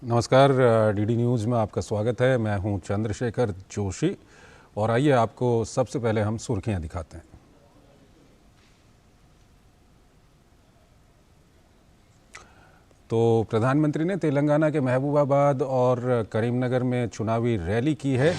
नमस्कार, DD news में आपका स्वागत है। मैं हूं चंद्रशेखर जोशी और आइए आपको सबसे पहले हम सुर्खियां दिखाते हैं। तो प्रधानमंत्री ने तेलंगाना के महबूबाबाद और करीमनगर में चुनावी रैली की है।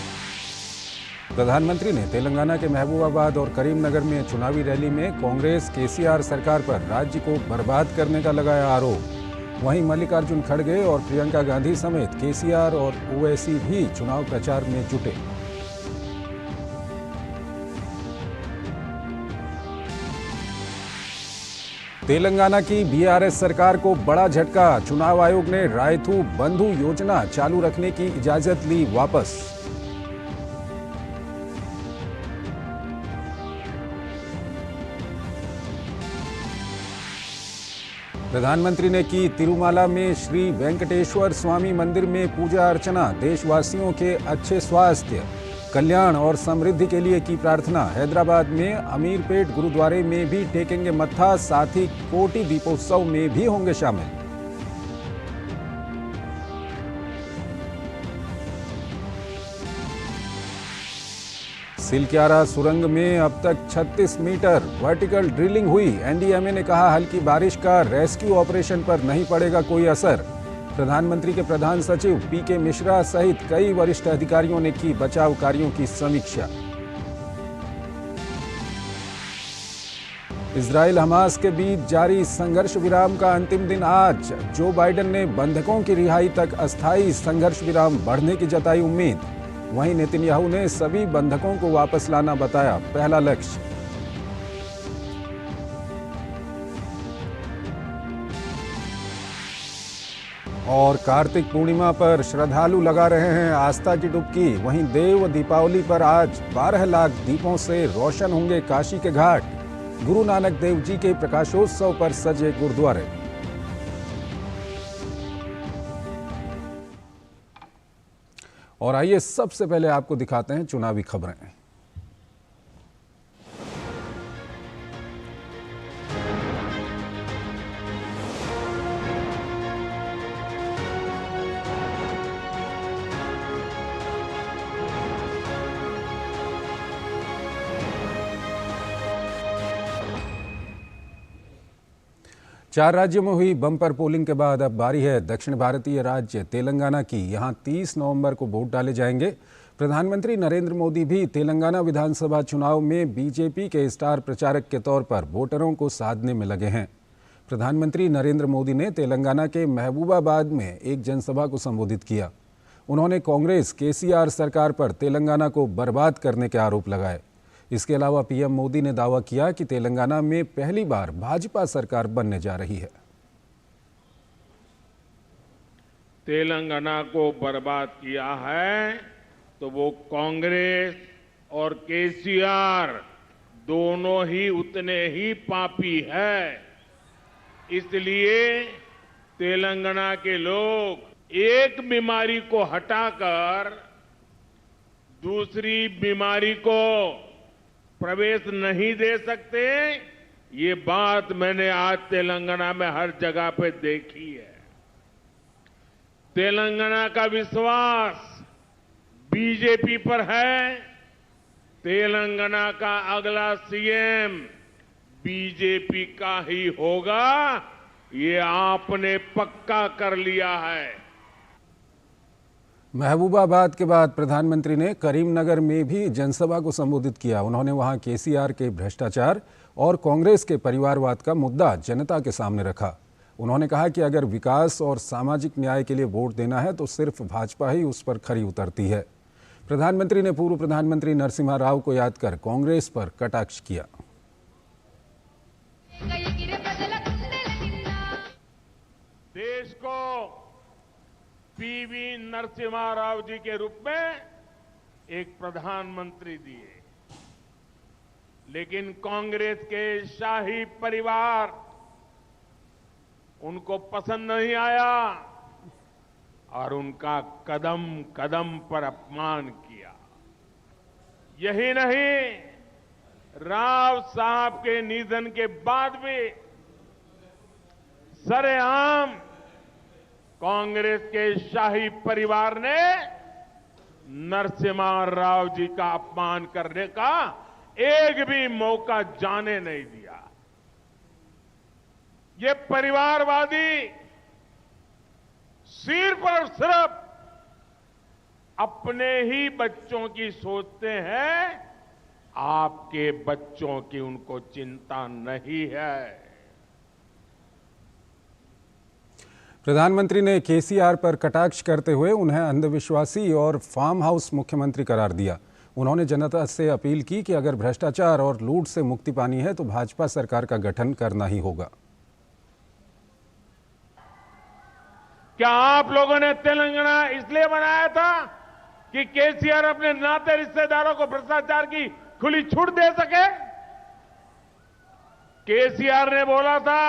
प्रधानमंत्री ने तेलंगाना के महबूबाबाद और करीमनगर में चुनावी रैली में कांग्रेस केसीआर सरकार पर राज्य को बर्बाद करने का लगाया आरोप। वहीं मल्लिकार्जुन खड़गे और प्रियंका गांधी समेत केसीआर और ओवैसी भी चुनाव प्रचार में जुटे। तेलंगाना की बीआरएस सरकार को बड़ा झटका। चुनाव आयोग ने रायथू बंधु योजना चालू रखने की इजाजत ली वापस। प्रधानमंत्री ने की तिरुमाला में श्री वेंकटेश्वर स्वामी मंदिर में पूजा अर्चना। देशवासियों के अच्छे स्वास्थ्य, कल्याण और समृद्धि के लिए की प्रार्थना। हैदराबाद में अमीरपेट गुरुद्वारे में भी टेकेंगे मत्था, साथ ही कोटि दीपोत्सव में भी होंगे शामिल। सिलक्यारा सुरंग में अब तक 36 मीटर वर्टिकल ड्रिलिंग हुई। एनडीएमए ने कहा हल्की बारिश का रेस्क्यू ऑपरेशन पर नहीं पड़ेगा कोई असर। प्रधानमंत्री के प्रधान सचिव पीके मिश्रा सहित कई वरिष्ठ अधिकारियों ने की बचाव कार्यों की समीक्षा। इजराइल हमास के बीच जारी संघर्ष विराम का अंतिम दिन आज। जो बाइडेन ने बंधकों की रिहाई तक अस्थायी संघर्ष विराम बढ़ने की जताई उम्मीद। वहीं नेतन्याहू ने सभी बंधकों को वापस लाना बताया पहला लक्ष्य। और कार्तिक पूर्णिमा पर श्रद्धालु लगा रहे हैं आस्था की डुबकी। वहीं देव दीपावली पर आज 12 लाख दीपों से रोशन होंगे काशी के घाट। गुरु नानक देव जी के प्रकाशोत्सव पर सजे गुरुद्वारे। और आइए सबसे पहले आपको दिखाते हैं चुनावी खबरें। चार राज्यों में हुई बम्पर पोलिंग के बाद अब बारी है दक्षिण भारतीय राज्य तेलंगाना की। यहां 30 नवंबर को वोट डाले जाएंगे। प्रधानमंत्री नरेंद्र मोदी भी तेलंगाना विधानसभा चुनाव में बीजेपी के स्टार प्रचारक के तौर पर वोटरों को साधने में लगे हैं। प्रधानमंत्री नरेंद्र मोदी ने तेलंगाना के महबूबाबाद में एक जनसभा को संबोधित किया। उन्होंने कांग्रेस केसीआर सरकार पर तेलंगाना को बर्बाद करने के आरोप लगाए। इसके अलावा पीएम मोदी ने दावा किया कि तेलंगाना में पहली बार भाजपा सरकार बनने जा रही है। तेलंगाना को बर्बाद किया है तो वो कांग्रेस और केसीआर दोनों ही उतने ही पापी है। इसलिए तेलंगाना के लोग एक बीमारी को हटाकर दूसरी बीमारी को प्रवेश नहीं दे सकते। ये बात मैंने आज तेलंगाना में हर जगह पे देखी है। तेलंगाना का विश्वास बीजेपी पर है। तेलंगाना का अगला सीएम बीजेपी का ही होगा, ये आपने पक्का कर लिया है। महबूबाबाद के बाद प्रधानमंत्री ने करीमनगर में भी जनसभा को संबोधित किया। उन्होंने वहां केसीआर के भ्रष्टाचार और कांग्रेस के परिवारवाद का मुद्दा जनता के सामने रखा। उन्होंने कहा कि अगर विकास और सामाजिक न्याय के लिए वोट देना है तो सिर्फ भाजपा ही उस पर खरी उतरती है। प्रधानमंत्री ने पूर्व प्रधानमंत्री नरसिम्हा राव को याद कर कांग्रेस पर कटाक्ष किया। देश को पीवी नरसिम्हा राव जी के रूप में एक प्रधानमंत्री दिए, लेकिन कांग्रेस के शाही परिवार उनको पसंद नहीं आया और उनका कदम कदम पर अपमान किया। यही नहीं, राव साहब के निधन के बाद भी सरेआम कांग्रेस के शाही परिवार ने नरसिम्हा राव जी का अपमान करने का एक भी मौका जाने नहीं दिया। ये परिवारवादी सिर्फ और सिर्फ अपने ही बच्चों की सोचते हैं, आपके बच्चों की उनको चिंता नहीं है। प्रधानमंत्री ने केसीआर पर कटाक्ष करते हुए उन्हें अंधविश्वासी और फार्म हाउस मुख्यमंत्री करार दिया। उन्होंने जनता से अपील की कि अगर भ्रष्टाचार और लूट से मुक्ति पानी है तो भाजपा सरकार का गठन करना ही होगा। क्या आप लोगों ने तेलंगाना इसलिए बनाया था कि केसीआर अपने नाते रिश्तेदारों को भ्रष्टाचार की खुली छूट दे सके? केसीआर ने बोला था,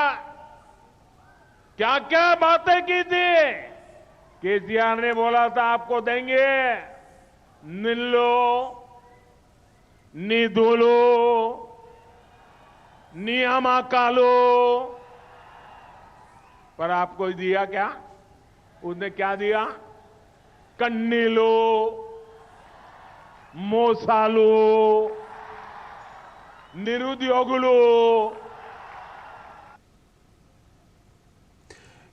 क्या क्या बातें की थी। केसीआर ने बोला था आपको देंगे निल्लो, निधुलो, नियामाकालो, पर आपको दिया क्या? उसने क्या दिया? कन्नीलो, मोसालो, निरुद्योगुलो।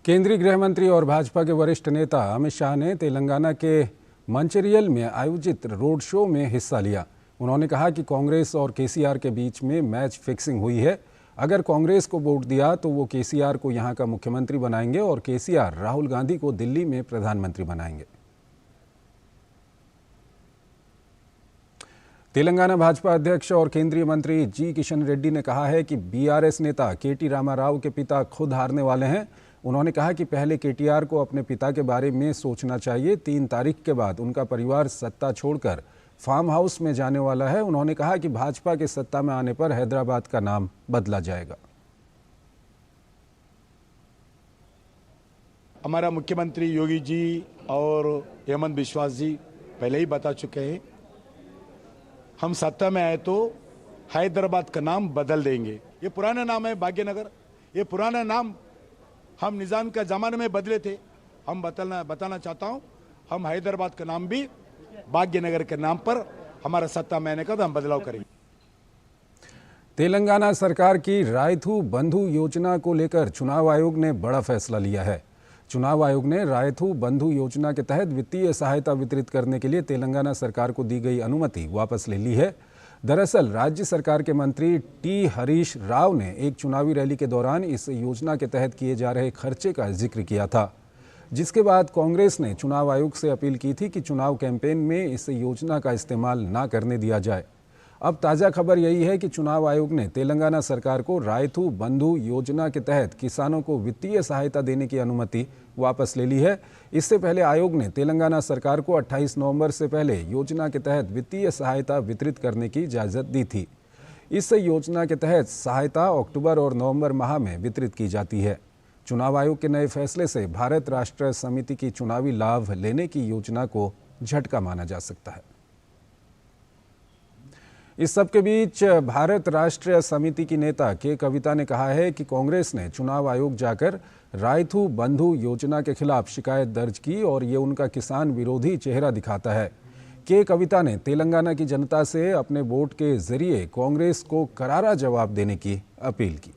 केंद्रीय गृह मंत्री और भाजपा के वरिष्ठ नेता अमित शाह ने तेलंगाना के मंचिरियल में आयोजित रोड शो में हिस्सा लिया। उन्होंने कहा कि कांग्रेस और केसीआर के बीच में मैच फिक्सिंग हुई है। अगर कांग्रेस को वोट दिया तो वो केसीआर को यहां का मुख्यमंत्री बनाएंगे और केसीआर राहुल गांधी को दिल्ली में प्रधानमंत्री बनाएंगे। तेलंगाना भाजपा अध्यक्ष और केंद्रीय मंत्री जी किशन रेड्डी ने कहा है कि बीआरएस नेता केटी रामाराव के पिता खुद हारने वाले हैं। उन्होंने कहा कि पहले केटीआर को अपने पिता के बारे में सोचना चाहिए। 3 तारीख के बाद उनका परिवार सत्ता छोड़कर फार्म हाउस में जाने वाला है। उन्होंने कहा कि भाजपा के सत्ता में आने पर हैदराबाद का नाम बदला जाएगा। हमारा मुख्यमंत्री योगी जी और हेमंत बिश्वास जी पहले ही बता चुके हैं, हम सत्ता में आए तो हैदराबाद का नाम बदल देंगे। ये पुराना नाम है भाग्यनगर। ये पुराना नाम हम निजाम के ज़माने में बदले थे। हम बताना चाहता हूँ, हम हैदराबाद का नाम भी भाग्यनगर के नाम पर हमारा सत्ता में आने का तो हम बदलाव करेंगे। तेलंगाना सरकार की रायथू बंधु योजना को लेकर चुनाव आयोग ने बड़ा फैसला लिया है। चुनाव आयोग ने रायथू बंधु योजना के तहत वित्तीय सहायता वितरित करने के लिए तेलंगाना सरकार को दी गई अनुमति वापस ले ली है। दरअसल राज्य सरकार के मंत्री टी हरीश राव ने एक चुनावी रैली के दौरान इस योजना के तहत किए जा रहे खर्चे का जिक्र किया था, जिसके बाद कांग्रेस ने चुनाव आयोग से अपील की थी कि चुनाव कैंपेन में इस योजना का इस्तेमाल ना करने दिया जाए। अब ताज़ा खबर यही है कि चुनाव आयोग ने तेलंगाना सरकार को रायथू बंधु योजना के तहत किसानों को वित्तीय सहायता देने की अनुमति वापस ले ली है। इससे पहले आयोग ने तेलंगाना सरकार को 28 नवंबर से पहले योजना के तहत वित्तीय सहायता वितरित करने की इजाज़त दी थी। इस योजना के तहत सहायता अक्टूबर और नवंबर माह में वितरित की जाती है। चुनाव आयोग के नए फैसले से भारत राष्ट्र समिति की चुनावी लाभ लेने की योजना को झटका माना जा सकता है। इस सब के बीच भारत राष्ट्र समिति की नेता के कविता ने कहा है कि कांग्रेस ने चुनाव आयोग जाकर रायथू बंधु योजना के खिलाफ शिकायत दर्ज की और ये उनका किसान विरोधी चेहरा दिखाता है। के कविता ने तेलंगाना की जनता से अपने वोट के जरिए कांग्रेस को करारा जवाब देने की अपील की।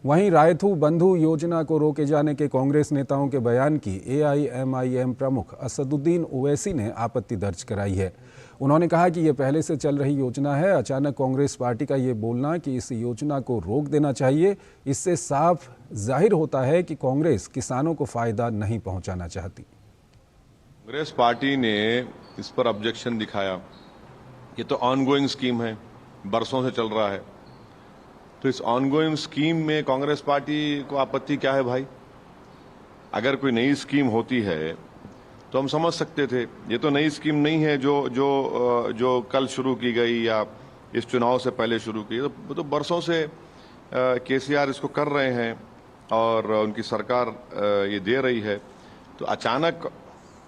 वहीं रायथू बंधु योजना को रोके जाने के कांग्रेस नेताओं के बयान की एआईएमआईएम प्रमुख असदुद्दीन ओवैसी ने आपत्ति दर्ज कराई है। उन्होंने कहा कि ये पहले से चल रही योजना है। अचानक कांग्रेस पार्टी का ये बोलना कि इस योजना को रोक देना चाहिए, इससे साफ जाहिर होता है कि कांग्रेस किसानों को फायदा नहीं पहुंचाना चाहती। कांग्रेस पार्टी ने इस पर ऑब्जेक्शन दिखाया। ये तो ऑनगोइंग स्कीम है, बरसों से चल रहा है, तो इस ऑनगोइंग स्कीम में कांग्रेस पार्टी को आपत्ति क्या है भाई? अगर कोई नई स्कीम होती है तो हम समझ सकते थे। ये तो नई स्कीम नहीं है जो कल शुरू की गई या इस चुनाव से पहले शुरू की। तो बरसों से केसीआर इसको कर रहे हैं और उनकी सरकार ये दे रही है। तो अचानक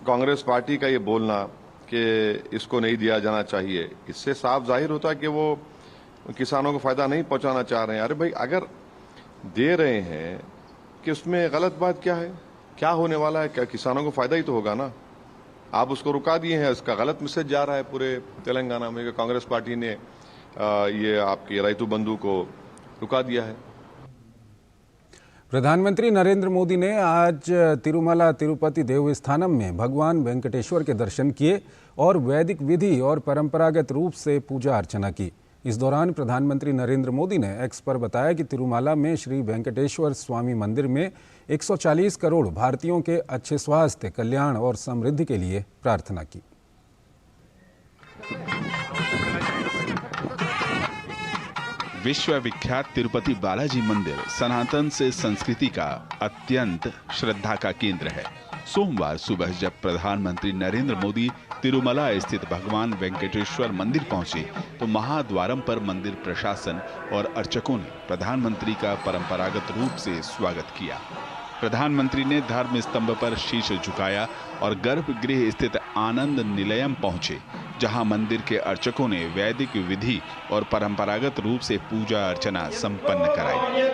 कांग्रेस पार्टी का ये बोलना कि इसको नहीं दिया जाना चाहिए, इससे साफ जाहिर होता है कि वो किसानों को फायदा नहीं पहुंचाना चाह रहे हैं। अरे भाई, अगर दे रहे हैं कि उसमें गलत बात क्या है, क्या होने वाला है, क्या किसानों को फायदा ही तो होगा ना। आप उसको रुका दिए हैं, इसका गलत मैसेज जा रहा है पूरे तेलंगाना में कि कांग्रेस पार्टी ने ये आपकी रैतु बंधु को रुका दिया है। प्रधानमंत्री नरेंद्र मोदी ने आज तिरुमला तिरुपति देवस्थानम में भगवान वेंकटेश्वर के दर्शन किए और वैदिक विधि और परंपरागत रूप से पूजा अर्चना की। इस दौरान प्रधानमंत्री नरेंद्र मोदी ने एक्स पर बताया कि तिरुमला में श्री वेंकटेश्वर स्वामी मंदिर में 140 करोड़ भारतीयों के अच्छे स्वास्थ्य, कल्याण और समृद्धि के लिए प्रार्थना की। विश्व विख्यात तिरुपति बालाजी मंदिर सनातन से संस्कृति का अत्यंत श्रद्धा का केंद्र है। सोमवार सुबह जब प्रधानमंत्री नरेंद्र मोदी तिरुमला स्थित भगवान वेंकटेश्वर मंदिर पहुंचे तो महाद्वारम पर मंदिर प्रशासन और अर्चकों ने प्रधानमंत्री का परंपरागत रूप से स्वागत किया। प्रधानमंत्री ने धर्म स्तंभ पर शीश झुकाया और गर्भगृह स्थित आनंद निलयम पहुंचे, जहां मंदिर के अर्चकों ने वैदिक विधि और परंपरागत रूप से पूजा अर्चना संपन्न कराई।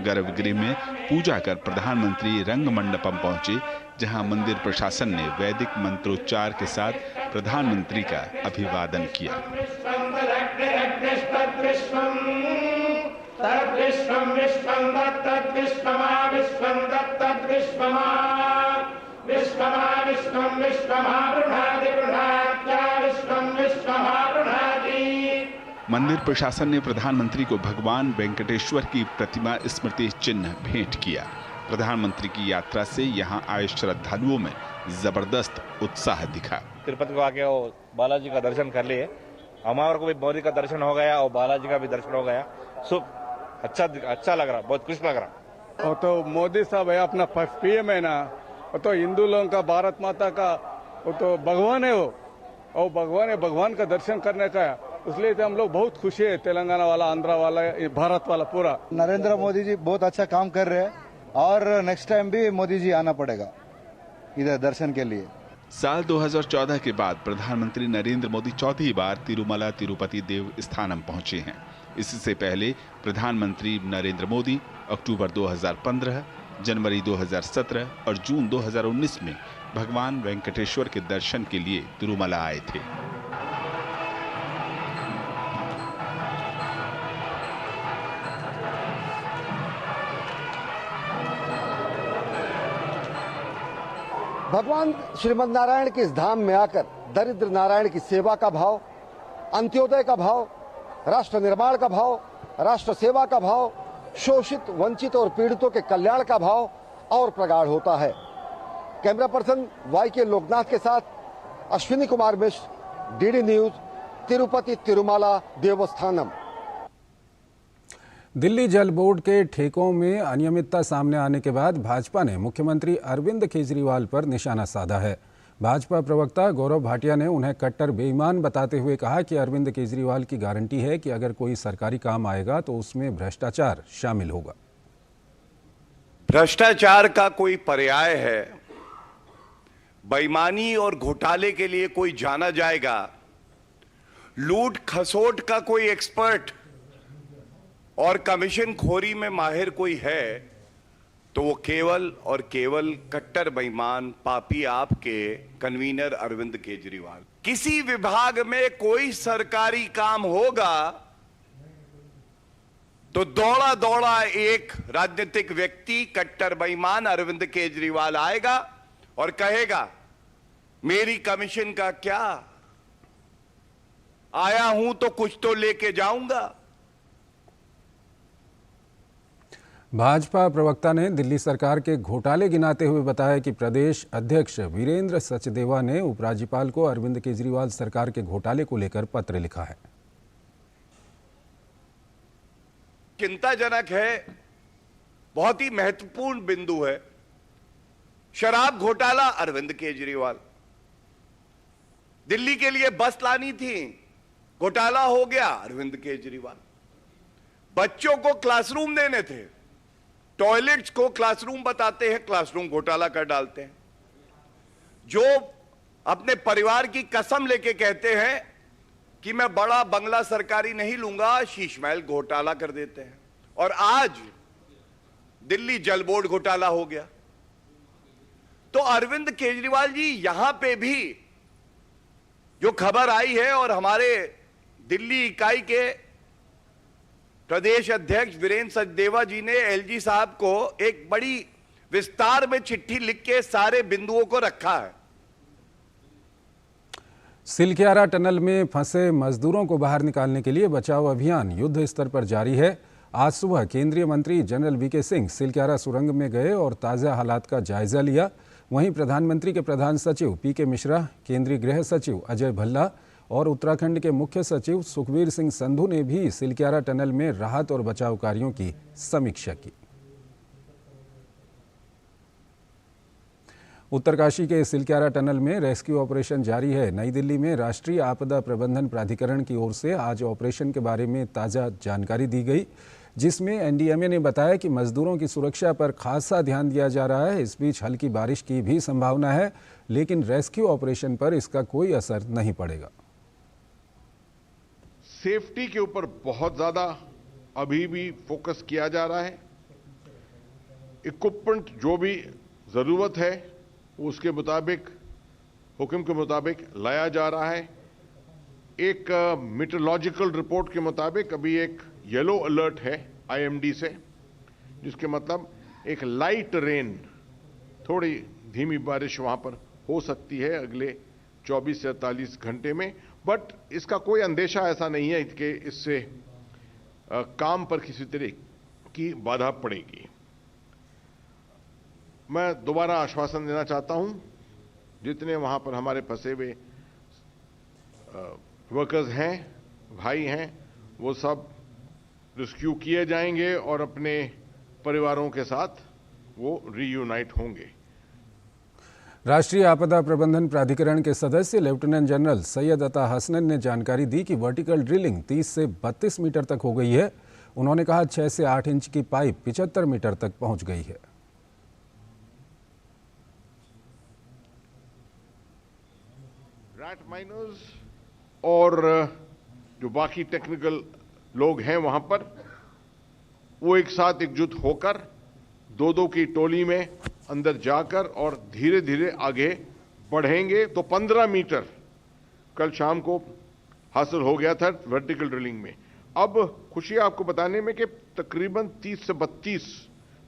गर्भगृह में पूजा कर प्रधानमंत्री रंग मंडपम पहुंचे, जहां मंदिर प्रशासन ने वैदिक मंत्रोच्चार के साथ प्रधानमंत्री का अभिवादन किया। मंदिर प्रशासन ने प्रधानमंत्री को भगवान वेंकटेश्वर की प्रतिमा स्मृति चिन्ह भेंट किया। प्रधानमंत्री की यात्रा से यहां आए श्रद्धालुओं में जबरदस्त उत्साह दिखा। तिरुपति को आके वो बालाजी का दर्शन कर लिए, हमारे को भी मोदी का दर्शन हो गया और बालाजी का भी दर्शन हो गया। अच्छा लग रहा, बहुत खुश लग रहा। और तो मोदी साहब है अपना पीएम है ना, वो तो हिंदू लोगों का, भारत माता का वो तो भगवान है, वो और भगवान है, भगवान का दर्शन करने का है। इसलिए तो हम लोग बहुत खुशी है, तेलंगाना वाला, आंध्रा वाला, भारत वाला पूरा। नरेंद्र मोदी जी बहुत अच्छा काम कर रहे हैं और नेक्स्ट टाइम भी मोदी जी आना पड़ेगा इधर दर्शन के लिए। साल 2014 के बाद प्रधानमंत्री नरेंद्र मोदी चौथी बार तिरुमला तिरुपति देवस्थानम पहुंचे हैं। इससे पहले प्रधानमंत्री नरेंद्र मोदी अक्टूबर 2015, जनवरी 2017 और जून 2019 में भगवान वेंकटेश्वर के दर्शन के लिए तिरुमला आए थे। भगवान श्रीमद नारायण के इस धाम में आकर दरिद्र नारायण की सेवा का भाव, अंत्योदय का भाव, राष्ट्र निर्माण का भाव, राष्ट्र सेवा का भाव, शोषित, वंचित और पीड़ितों के कल्याण का भाव और प्रगाढ़ होता है। कैमरा पर्सन YK लोकनाथ के साथ अश्विनी कुमार मिश्र, DD न्यूज, तिरुपति तिरुमला देवस्थानम। दिल्ली जल बोर्ड के ठेकों में अनियमितता सामने आने के बाद भाजपा ने मुख्यमंत्री अरविंद केजरीवाल पर निशाना साधा है। भाजपा प्रवक्ता गौरव भाटिया ने उन्हें कट्टर बेईमान बताते हुए कहा कि अरविंद केजरीवाल की गारंटी है कि अगर कोई सरकारी काम आएगा तो उसमें भ्रष्टाचार शामिल होगा। भ्रष्टाचार का कोई पर्याय है, बेईमानी और घोटाले के लिए कोई जाना जाएगा, लूट खसोट का कोई एक्सपर्ट और कमीशन खोरी में माहिर कोई है तो वो केवल और केवल कट्टर बेईमान पापी आपके कन्वीनर अरविंद केजरीवाल। किसी विभाग में कोई सरकारी काम होगा तो दौड़ा दौड़ा एक राजनीतिक व्यक्ति कट्टर बेईमान अरविंद केजरीवाल आएगा और कहेगा मेरी कमीशन का क्या, आया हूं तो कुछ तो लेके जाऊंगा। भाजपा प्रवक्ता ने दिल्ली सरकार के घोटाले गिनाते हुए बताया कि प्रदेश अध्यक्ष वीरेंद्र सचदेवा ने उपराज्यपाल को अरविंद केजरीवाल सरकार के घोटाले को लेकर पत्र लिखा है। चिंताजनक है, बहुत ही महत्वपूर्ण बिंदु है। शराब घोटाला अरविंद केजरीवाल, दिल्ली के लिए बस लानी थी, घोटाला हो गया अरविंद केजरीवाल। बच्चों को क्लासरूम देने थे, टॉयलेट्स को क्लासरूम बताते हैं, क्लासरूम घोटाला कर डालते हैं। जो अपने परिवार की कसम लेके कहते हैं कि मैं बड़ा बंगला सरकारी नहीं लूंगा, शीश महल घोटाला कर देते हैं। और आज दिल्ली जल बोर्ड घोटाला हो गया। तो अरविंद केजरीवाल जी, यहां पे भी जो खबर आई है और हमारे दिल्ली इकाई के प्रदेश अध्यक्ष वीरेंद्र सचदेवा जी ने एलजी साहब को एक बड़ी विस्तार में चिट्ठी लिख के सारे बिंदुओं को रखा है। सिलक्यारा टनल में फंसे मजदूरों को बाहर निकालने के लिए बचाव अभियान युद्ध स्तर पर जारी है। आज सुबह केंद्रीय मंत्री जनरल वीके सिंह सिलक्यारा सुरंग में गए और ताज़ा हालात का जायजा लिया। वहीं प्रधानमंत्री के प्रधान सचिव पीके मिश्रा, केंद्रीय गृह सचिव अजय भल्ला और उत्तराखंड के मुख्य सचिव सुखबीर सिंह संधू ने भी सिलक्यारा टनल में राहत और बचाव कार्यों की समीक्षा की। उत्तरकाशी के सिलक्यारा टनल में रेस्क्यू ऑपरेशन जारी है। नई दिल्ली में राष्ट्रीय आपदा प्रबंधन प्राधिकरण की ओर से आज ऑपरेशन के बारे में ताज़ा जानकारी दी गई, जिसमें एनडीएमए ने बताया कि मजदूरों की सुरक्षा पर खासा ध्यान दिया जा रहा है। इस बीच हल्की बारिश की भी संभावना है, लेकिन रेस्क्यू ऑपरेशन पर इसका कोई असर नहीं पड़ेगा। सेफ्टी के ऊपर बहुत ज्यादा अभी भी फोकस किया जा रहा है। इक्विपमेंट जो भी जरूरत है उसके मुताबिक, हुक्म के मुताबिक लाया जा रहा है। एक मीटरोलॉजिकल रिपोर्ट के मुताबिक अभी एक येलो अलर्ट है आईएमडी से, जिसके मतलब एक लाइट रेन, थोड़ी धीमी बारिश वहां पर हो सकती है अगले 24 से 48 घंटे में। बट इसका कोई अंदेशा ऐसा नहीं है कि इससे काम पर किसी तरह की बाधा पड़ेगी। मैं दोबारा आश्वासन देना चाहता हूं, जितने वहां पर हमारे फंसे हुए वर्कर्स हैं, भाई हैं, वो सब रेस्क्यू किए जाएंगे और अपने परिवारों के साथ वो रीयूनाइट होंगे। राष्ट्रीय आपदा प्रबंधन प्राधिकरण के सदस्य लेफ्टिनेंट जनरल सैयद अता हसनन ने जानकारी दी कि वर्टिकल ड्रिलिंग 30 से 32 मीटर तक हो गई है। उन्होंने कहा 6 से 8 इंच की पाइप 75 मीटर तक पहुंच गई है। रैट माइनर्स और जो बाकी टेक्निकल लोग हैं वहां पर, वो एक साथ एकजुट होकर दो की टोली में अंदर जाकर और धीरे धीरे आगे बढ़ेंगे। तो 15 मीटर कल शाम को हासिल हो गया था वर्टिकल ड्रिलिंग में। अब खुशी आपको बताने में कि तकरीबन 30 से 32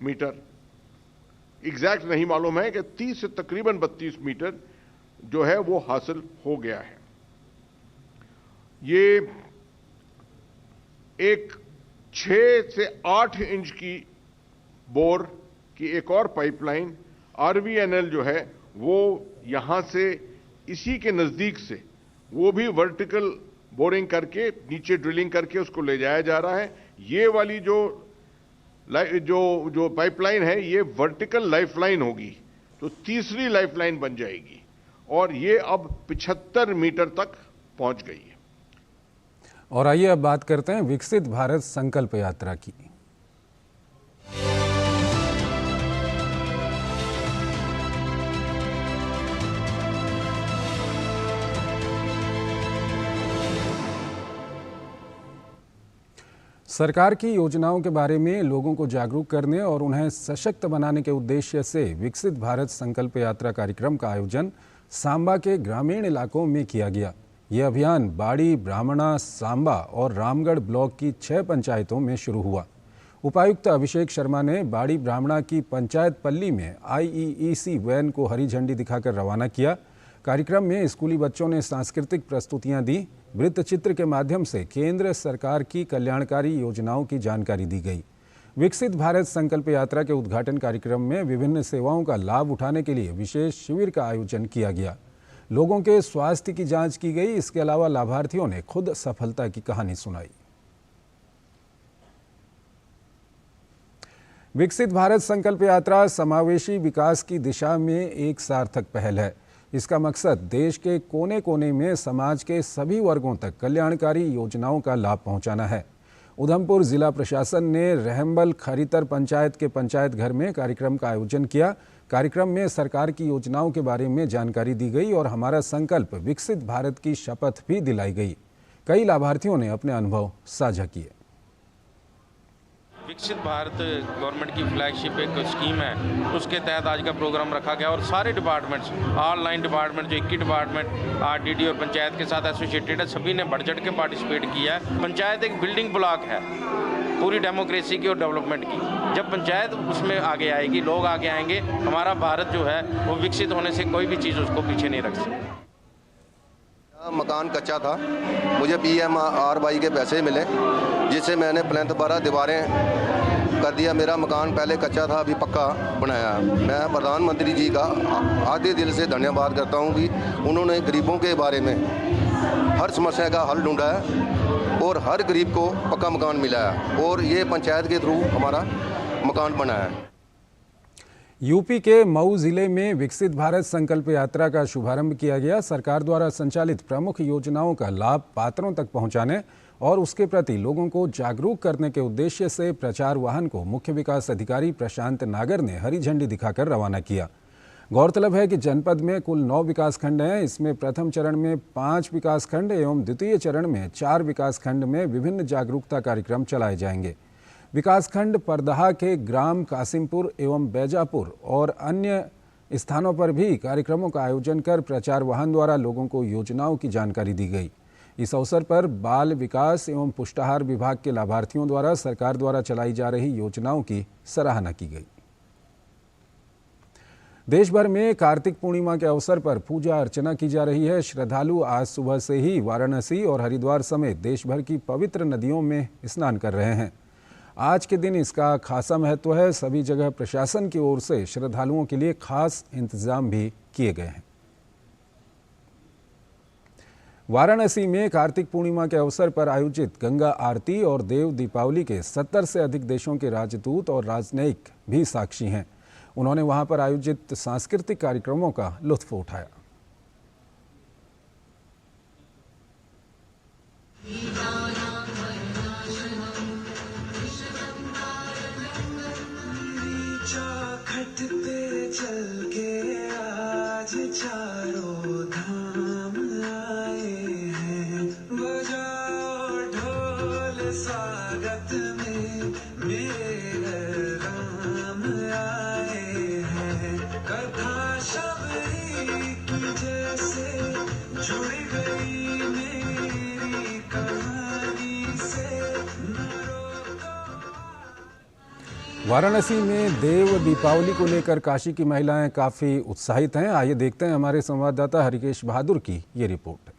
मीटर, एग्जैक्ट नहीं मालूम है कि 30 से तकरीबन 32 मीटर जो है वो हासिल हो गया है। ये एक 6 से 8 इंच की बोर की एक और पाइपलाइन आरवीएनएल जो है वो यहां से इसी के नजदीक से वो भी वर्टिकल बोरिंग करके नीचे ड्रिलिंग करके उसको ले जाया जा रहा है। ये वाली जो पाइपलाइन है ये वर्टिकल लाइफलाइन होगी, तो तीसरी लाइफलाइन बन जाएगी और ये अब 75 मीटर तक पहुंच गई है। और आइए अब बात करते हैं विकसित भारत संकल्प यात्रा की। सरकार की योजनाओं के बारे में लोगों को जागरूक करने और उन्हें सशक्त बनाने के उद्देश्य से विकसित भारत संकल्प यात्रा कार्यक्रम का आयोजन सांबा के ग्रामीण इलाकों में किया गया। यह अभियान बाड़ी, ब्राह्मणा, सांबा और रामगढ़ ब्लॉक की 6 पंचायतों में शुरू हुआ। उपायुक्त अभिषेक शर्मा ने बाड़ी ब्राह्मणा की पंचायत पल्ली में IEEC वैन को हरी झंडी दिखाकर रवाना किया। कार्यक्रम में स्कूली बच्चों ने सांस्कृतिक प्रस्तुतियां दी। वृत्त चित्र के माध्यम से केंद्र सरकार की कल्याणकारी योजनाओं की जानकारी दी गई। विकसित भारत संकल्प यात्रा के उद्घाटन कार्यक्रम में विभिन्न सेवाओं का लाभ उठाने के लिए विशेष शिविर का आयोजन किया गया। लोगों के स्वास्थ्य की जांच की गई। इसके अलावा लाभार्थियों ने खुद सफलता की कहानी सुनाई। विकसित भारत संकल्प यात्रा समावेशी विकास की दिशा में एक सार्थक पहल है। इसका मकसद देश के कोने कोने में समाज के सभी वर्गों तक कल्याणकारी योजनाओं का लाभ पहुंचाना है। उधमपुर जिला प्रशासन ने रहम्बल खरीतर पंचायत के पंचायत घर में कार्यक्रम का आयोजन किया। कार्यक्रम में सरकार की योजनाओं के बारे में जानकारी दी गई और हमारा संकल्प विकसित भारत की शपथ भी दिलाई गई। कई लाभार्थियों ने अपने अनुभव साझा किए। विकसित भारत गवर्नमेंट की फ्लैगशिप एक स्कीम है, उसके तहत आज का प्रोग्राम रखा गया और सारे डिपार्टमेंट्स, ऑनलाइन डिपार्टमेंट जो 21 डिपार्टमेंट आरडीडी और पंचायत के साथ एसोसिएटेड है, सभी ने बढ़ चढ़ के पार्टिसिपेट किया है। पंचायत एक बिल्डिंग ब्लॉक है पूरी डेमोक्रेसी की और डेवलपमेंट की। जब पंचायत उसमें आगे आएगी, लोग आगे आएंगे, हमारा भारत जो है वो विकसित होने से कोई भी चीज़ उसको पीछे नहीं रख सकती। मकान कच्चा था, मुझे PMRY के पैसे मिले जिससे मैंने प्लेंथ 12 दीवारें कर दिया। मेरा मकान पहले कच्चा था, अभी पक्का बनाया। मैं प्रधानमंत्री जी का आधे दिल से धन्यवाद करता हूं कि उन्होंने गरीबों के बारे में हर समस्या का हल ढूंढा है और हर गरीब को पक्का मकान मिला है और ये पंचायत के थ्रू हमारा मकान बना है। यूपी के मऊ जिले में विकसित भारत संकल्प यात्रा का शुभारंभ किया गया। सरकार द्वारा संचालित प्रमुख योजनाओं का लाभ पात्रों तक पहुंचाने और उसके प्रति लोगों को जागरूक करने के उद्देश्य से प्रचार वाहन को मुख्य विकास अधिकारी प्रशांत नागर ने हरी झंडी दिखाकर रवाना किया। गौरतलब है कि जनपद में कुल 9 विकासखंड हैं। इसमें प्रथम चरण में 5 विकासखंड एवं द्वितीय चरण में 4 विकासखंड में विभिन्न जागरूकता कार्यक्रम चलाए जाएंगे। विकासखंड परदहा के ग्राम कासिमपुर एवं बैजापुर और अन्य स्थानों पर भी कार्यक्रमों का आयोजन कर प्रचार वाहन द्वारा लोगों को योजनाओं की जानकारी दी गई। इस अवसर पर बाल विकास एवं पुष्टाहार विभाग के लाभार्थियों द्वारा सरकार द्वारा चलाई जा रही योजनाओं की सराहना की गई। देश भर में कार्तिक पूर्णिमा के अवसर पर पूजा अर्चना की जा रही है। श्रद्धालु आज सुबह से ही वाराणसी और हरिद्वार समेत देश भर की पवित्र नदियों में स्नान कर रहे हैं। आज के दिन इसका खासा महत्व है। सभी जगह प्रशासन की ओर से श्रद्धालुओं के लिए खास इंतजाम भी किए गए हैं। वाराणसी में कार्तिक पूर्णिमा के अवसर पर आयोजित गंगा आरती और देव दीपावली के 70 से अधिक देशों के राजदूत और राजनयिक भी साक्षी हैं। उन्होंने वहां पर आयोजित सांस्कृतिक कार्यक्रमों का लुत्फ उठाया। वाराणसी में देव दीपावली को लेकर काशी की महिलाएं काफी उत्साहित हैं। आइए देखते हैं हमारे संवाददाता हरिकेश बहादुर की ये रिपोर्ट।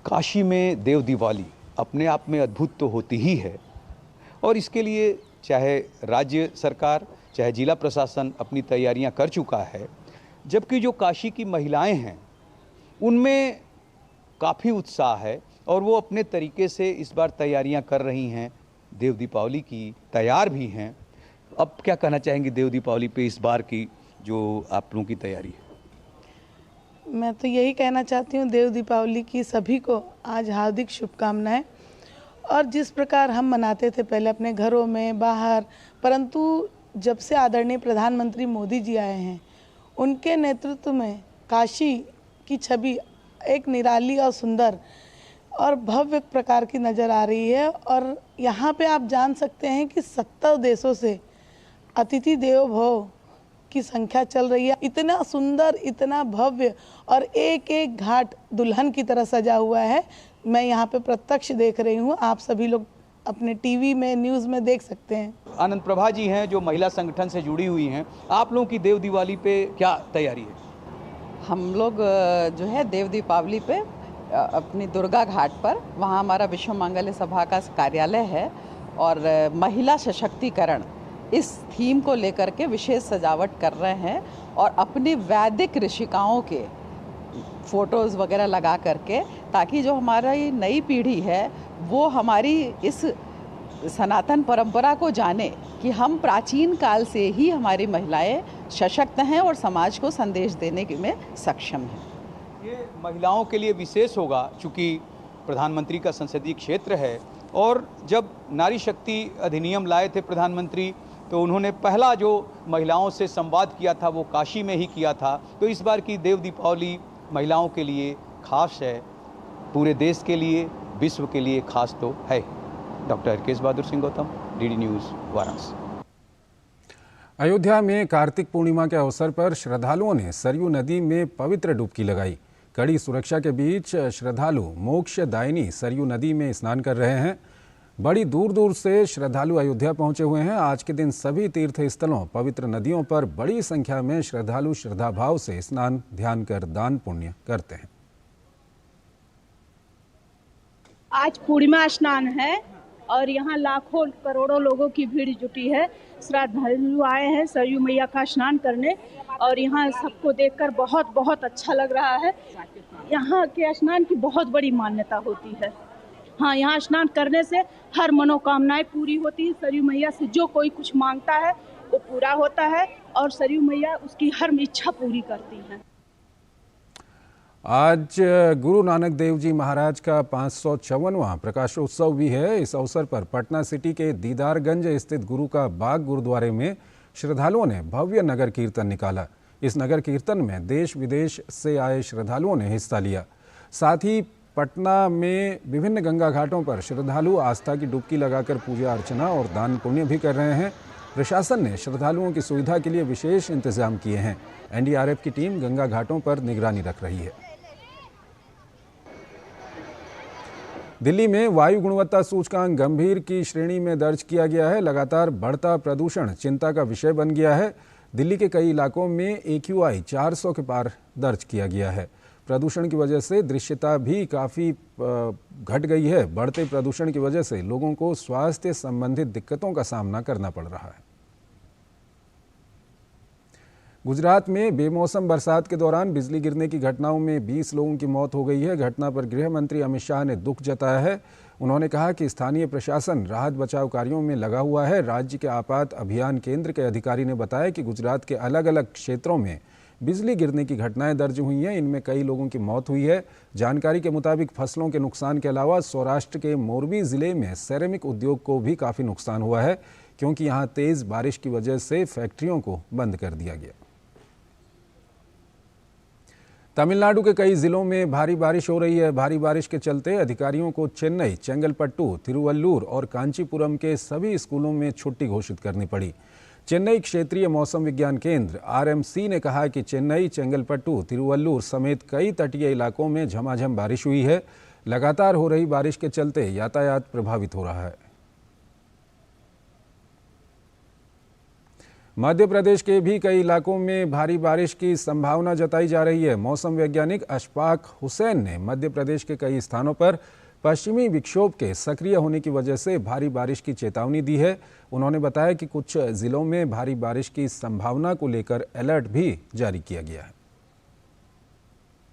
काशी में देव दिवाली अपने आप में अद्भुत तो होती ही है और इसके लिए चाहे राज्य सरकार चाहे जिला प्रशासन अपनी तैयारियां कर चुका है, जबकि जो काशी की महिलाएं हैं उनमें काफ़ी उत्साह है और वो अपने तरीके से इस बार तैयारियां कर रही हैं। देव दीपावली की तैयार भी हैं। अब क्या कहना चाहेंगे देव दीपावली पे इस बार की जो आप लोगों की तैयारी है? मैं तो यही कहना चाहती हूँ, देव दीपावली की सभी को आज हार्दिक शुभकामनाएं। और जिस प्रकार हम मनाते थे पहले अपने घरों में बाहर, परंतु जब से आदरणीय प्रधानमंत्री मोदी जी आए हैं उनके नेतृत्व में काशी की छवि एक निराली और सुंदर और भव्य प्रकार की नज़र आ रही है। और यहाँ पे आप जान सकते हैं कि 70 देशों से अतिथि देवो भव की संख्या चल रही है। इतना सुंदर, इतना भव्य और एक एक घाट दुल्हन की तरह सजा हुआ है। मैं यहाँ पे प्रत्यक्ष देख रही हूँ, आप सभी लोग अपने टीवी में न्यूज़ में देख सकते हैं। आनंद प्रभा जी हैं जो महिला संगठन से जुड़ी हुई हैं। आप लोगों की देव दिवाली पे क्या तैयारी है? हम लोग जो है देव दीपावली पे अपनी दुर्गा घाट पर, वहाँ हमारा विश्व मंगल सभा का कार्यालय है और महिला सशक्तिकरण इस थीम को लेकर के विशेष सजावट कर रहे हैं और अपनी वैदिक ऋषिकाओं के फोटोज़ वगैरह लगा करके, ताकि जो हमारी नई पीढ़ी है वो हमारी इस सनातन परंपरा को जाने कि हम प्राचीन काल से ही हमारी महिलाएं सशक्त हैं और समाज को संदेश देने में सक्षम हैं। ये महिलाओं के लिए विशेष होगा, चूँकि प्रधानमंत्री का संसदीय क्षेत्र है। और जब नारी शक्ति अधिनियम लाए थे प्रधानमंत्री, तो उन्होंने पहला जो महिलाओं से संवाद किया था वो काशी में ही किया था। तो इस बार की देव दीपावली महिलाओं के लिए खास है, पूरे देश के लिए, विश्व के लिए खास तो है। Doctor Harkesh Bahadur Singh Gautam, DD news, Varanasi. Ayodhya में कार्तिक पूर्णिमा के अवसर पर श्रद्धालुओं ने सरयू नदी में पवित्र डुबकी लगाई। कड़ी सुरक्षा के बीच श्रद्धालु मोक्षदायिनी सरयू नदी में स्नान कर रहे हैं। बड़ी दूर दूर से श्रद्धालु अयोध्या पहुंचे हुए हैं। आज के दिन सभी तीर्थ स्थलों, पवित्र नदियों पर बड़ी संख्या में श्रद्धालु श्रद्धाभाव से स्नान, ध्यान कर दान पुण्य करते हैं। आज पूर्णिमा स्नान है और यहाँ लाखों करोड़ों लोगों की भीड़ जुटी है। श्रद्धालु आए हैं सरयू मैया का स्नान करने और यहाँ सबको देखकर बहुत बहुत अच्छा लग रहा है। यहाँ के स्नान की बहुत बड़ी मान्यता होती है। हाँ, यहाँ स्नान करने से हर मनोकामनाएं पूरी होती है। सरयू मैया से जो कोई कुछ मांगता है वो पूरा होता है और सरयू मैया उसकी हर इच्छा पूरी करती हैं। आज गुरु नानक देव जी महाराज का 554वां प्रकाशोत्सव भी है। इस अवसर पर पटना सिटी के दीदारगंज स्थित गुरु का बाग गुरुद्वारे में श्रद्धालुओं ने भव्य नगर कीर्तन निकाला। इस नगर कीर्तन में देश विदेश से आए श्रद्धालुओं ने हिस्सा लिया। साथ ही पटना में विभिन्न गंगा घाटों पर श्रद्धालु आस्था की डुबकी लगाकर पूजा अर्चना और दान पुण्य भी कर रहे हैं। प्रशासन ने श्रद्धालुओं की सुविधा के लिए विशेष इंतजाम किए हैं। एनडीआरएफ की टीम गंगा घाटों पर निगरानी रख रही है। दिल्ली में वायु गुणवत्ता सूचकांक गंभीर की श्रेणी में दर्ज किया गया है। लगातार बढ़ता प्रदूषण चिंता का विषय बन गया है। दिल्ली के कई इलाकों में AQI 400 के पार दर्ज किया गया है। प्रदूषण की वजह से दृश्यता भी काफ़ी घट गई है। बढ़ते प्रदूषण की वजह से लोगों को स्वास्थ्य संबंधित दिक्कतों का सामना करना पड़ रहा है। गुजरात में बेमौसम बरसात के दौरान बिजली गिरने की घटनाओं में 20 लोगों की मौत हो गई है। घटना पर गृह मंत्री अमित शाह ने दुख जताया है। उन्होंने कहा कि स्थानीय प्रशासन राहत बचाव कार्यों में लगा हुआ है। राज्य के आपात अभियान केंद्र के अधिकारी ने बताया कि गुजरात के अलग अलग क्षेत्रों में बिजली गिरने की घटनाएं दर्ज हुई हैं। इनमें कई लोगों की मौत हुई है। जानकारी के मुताबिक फसलों के नुकसान के अलावा सौराष्ट्र के मोरबी जिले में सेरेमिक उद्योग को भी काफ़ी नुकसान हुआ है, क्योंकि यहाँ तेज़ बारिश की वजह से फैक्ट्रियों को बंद कर दिया गया। तमिलनाडु के कई जिलों में भारी बारिश हो रही है। भारी बारिश के चलते अधिकारियों को चेन्नई, चेंगलपट्टू, तिरुवल्लूर और कांचीपुरम के सभी स्कूलों में छुट्टी घोषित करनी पड़ी। चेन्नई क्षेत्रीय मौसम विज्ञान केंद्र RMC ने कहा कि चेन्नई, चेंगलपट्टू, तिरुवल्लूर समेत कई तटीय इलाकों में झमाझम बारिश हुई है। लगातार हो रही बारिश के चलते यातायात प्रभावित हो रहा है। मध्य प्रदेश के भी कई इलाकों में भारी बारिश की संभावना जताई जा रही है। मौसम वैज्ञानिक अशफाक हुसैन ने मध्य प्रदेश के कई स्थानों पर पश्चिमी विक्षोभ के सक्रिय होने की वजह से भारी बारिश की चेतावनी दी है। उन्होंने बताया कि कुछ जिलों में भारी बारिश की संभावना को लेकर अलर्ट भी जारी किया गया है।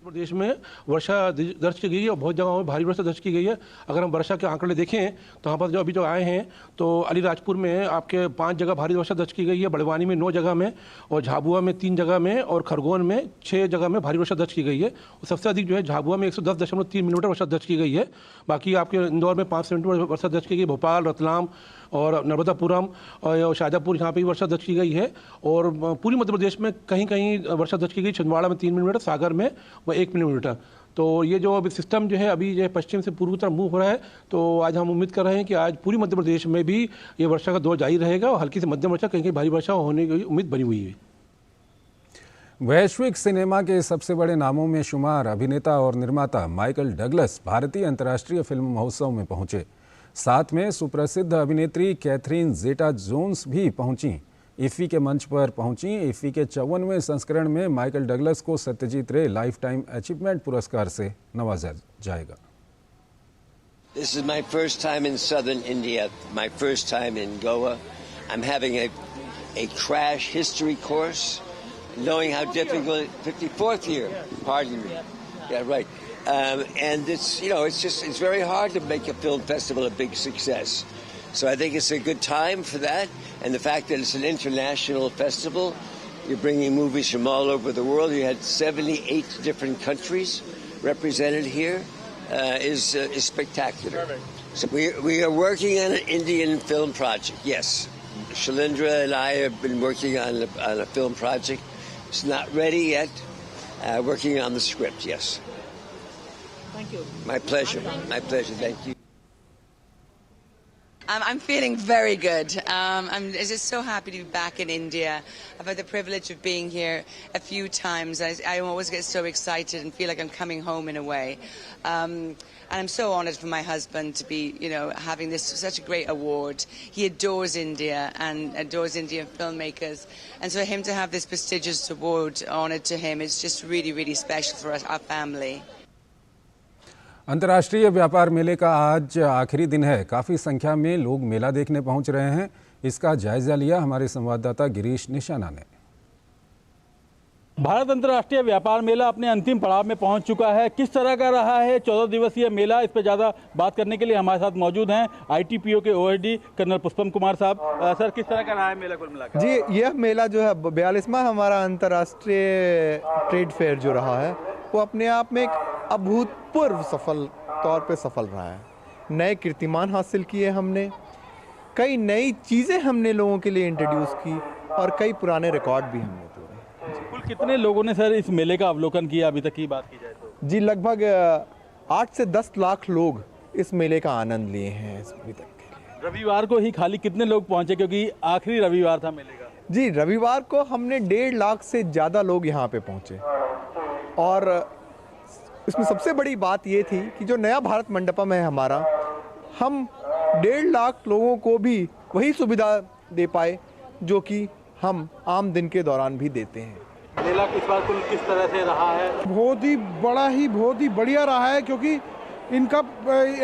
प्रदेश में वर्षा दर्ज की गई है और बहुत जगहों में भारी वर्षा दर्ज की गई है। अगर हम वर्षा के आंकड़े देखें तो यहाँ पर जो अभी जो आए हैं तो अलीराजपुर में आपके 5 जगह भारी वर्षा दर्ज की गई है, बड़वानी में 9 जगह में और झाबुआ में 3 जगह में और खरगोन में 6 जगह में भारी वर्षा दर्ज की गई है। और सबसे अधिक जो है झाबुआ में 110.3 मिलीमीटर वर्षा दर्ज की गई है। बाकी आपके इंदौर में 5 सेंटीमीटर वर्षा दर्ज की गई। भोपाल, रतलाम और नर्मदापुरम और शाजापुर यहाँ पे भी वर्षा दर्ज की गई है। और पूरी मध्य प्रदेश में कहीं कहीं वर्षा दर्ज की गई। छिंदवाड़ा में 3 मिलीमीटर, सागर में 1 मिलीमीटर। तो ये जो अभी सिस्टम जो है अभी जो पश्चिम से पूर्व तरफ मूव हो रहा है, तो आज हम उम्मीद कर रहे हैं कि आज पूरी मध्य प्रदेश में भी ये वर्षा का दौर जारी रहेगा और हल्की से मध्यम वर्षा, कहीं कहीं भारी वर्षा होने की उम्मीद बनी हुई है। वैश्विक सिनेमा के सबसे बड़े नामों में शुमार अभिनेता और निर्माता माइकल डगलस भारतीय अंतर्राष्ट्रीय फिल्म महोत्सव में पहुंचे। साथ में सुप्रसिद्ध अभिनेत्री कैथरीन जेटा जोन्स भी पहुंची। इफ्फी के मंच पर पहुंची। इफ्फी के 54वें संस्करण में माइकल डगलस को सत्यजीत रे लाइफ टाइम अचीवमेंट पुरस्कार से नवाजा जाएगा। This is my first time in southern India, my first time in Goa. I'm having a crash history course, knowing how difficult, 54th year, pardon me. Yeah, right. And it's, you know, it's very hard to make a film festival a big success. So I think it's a good time for that. And the fact that it's an international festival, you're bringing movies from all over the world. You had 78 different countries represented here. is spectacular. So we are working on an Indian film project. Yes, Shalindra and I have been working on a film project. It's not ready yet. Working on the script. Yes. Thank you. My pleasure. My pleasure. Thank you. I'm feeling very good. I'm just so happy to be back in India. I've had the privilege of being here a few times. I always get so excited and feel like I'm coming home in a way. And I'm so honoured for my husband to be, having such a great award. He adores India and adores Indian filmmakers. And so for him to have this prestigious award honoured to him is just really, really special for us, our family. अंतर्राष्ट्रीय व्यापार मेले का आज आखिरी दिन है। काफ़ी संख्या में लोग मेला देखने पहुंच रहे हैं। इसका जायजा लिया हमारे संवाददाता गिरीश निशाना ने। भारत अंतर्राष्ट्रीय व्यापार मेला अपने अंतिम पड़ाव में पहुंच चुका है। किस तरह का रहा है 14 दिवसीय मेला, इस पर ज़्यादा बात करने के लिए हमारे साथ मौजूद हैं ITPO के OSD कर्नल पुष्पम कुमार साहब। सर, किस तरह का रहा है मेला कुल मिलाकर? जी, यह मेला जो है 42वां हमारा अंतर्राष्ट्रीय ट्रेड फेयर जो रहा है वो अपने आप में एक अभूतपूर्व तौर पे सफल रहा है। नए कीर्तिमान हासिल किए हमने, कई नई चीज़ें हमने लोगों के लिए इंट्रोड्यूस की और कई पुराने रिकॉर्ड भी हमने तोड़े। कुल कितने लोगों ने सर इस मेले का अवलोकन किया अभी तक की बात की जाए तो? जी, लगभग 8 से 10 लाख लोग इस मेले का आनंद लिए हैं अभी तक के लिए। रविवार को ही खाली कितने लोग पहुंचे, क्योंकि आखिरी रविवार था मेले का? जी, रविवार को हमने 1.5 लाख से ज़्यादा लोग यहाँ पे पहुँचे और इसमें सबसे बड़ी बात ये थी कि जो नया भारत मंडपम है हमारा, हम 1.5 लाख लोगों को भी वही सुविधा दे पाए जो कि हम आम दिन के दौरान भी देते हैं। मेला इस बार कुल किस तरह से रहा है? बहुत ही बढ़िया रहा है, क्योंकि इनका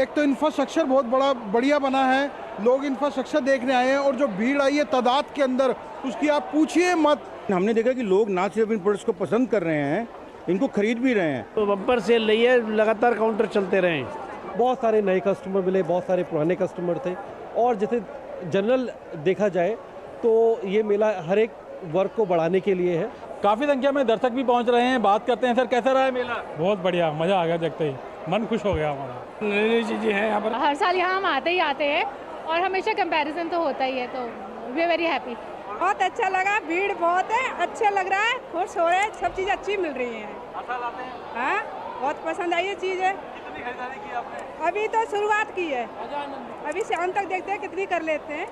एक तो इंफ्रास्ट्रक्चर बहुत बढ़िया बना है। लोग इंफ्रास्ट्रक्चर देखने आए हैं और जो भीड़ आई है तादाद के अंदर, उसकी आप पूछिए मत। हमने देखा कि लोग ना सिर्फ इन प्रोडक्ट्स को पसंद कर रहे हैं, इनको खरीद भी रहे हैं। तो बम्पर सेल रही है, लगातार काउंटर चलते रहे। बहुत सारे नए कस्टमर मिले, बहुत सारे पुराने कस्टमर थे और जैसे जनरल देखा जाए तो ये मेला हर एक वर्ग को बढ़ाने के लिए है। काफ़ी संख्या में दर्शक भी पहुंच रहे हैं। बात करते हैं, सर कैसा रहा है मेला? बहुत बढ़िया, मज़ा आ गया, देखते ही मन खुश हो गया हमारा। नई नई चीज़ें हैं यहाँ पर। हर साल यहाँ हम आते हैं और हमेशा कंपैरिजन तो होता ही है, तो वी आर वेरी हैप्पी। बहुत अच्छा लगा, भीड़ बहुत है, अच्छा लग रहा है, खुश हो रहे हैं, सब चीज़ अच्छी मिल रही है। हाँ, बहुत पसंद आई ये चीज़ है। कितनी खरीदारी की आपने? अभी तो शुरुआत की है, अभी से अंत तक देखते हैं कितनी कर लेते हैं।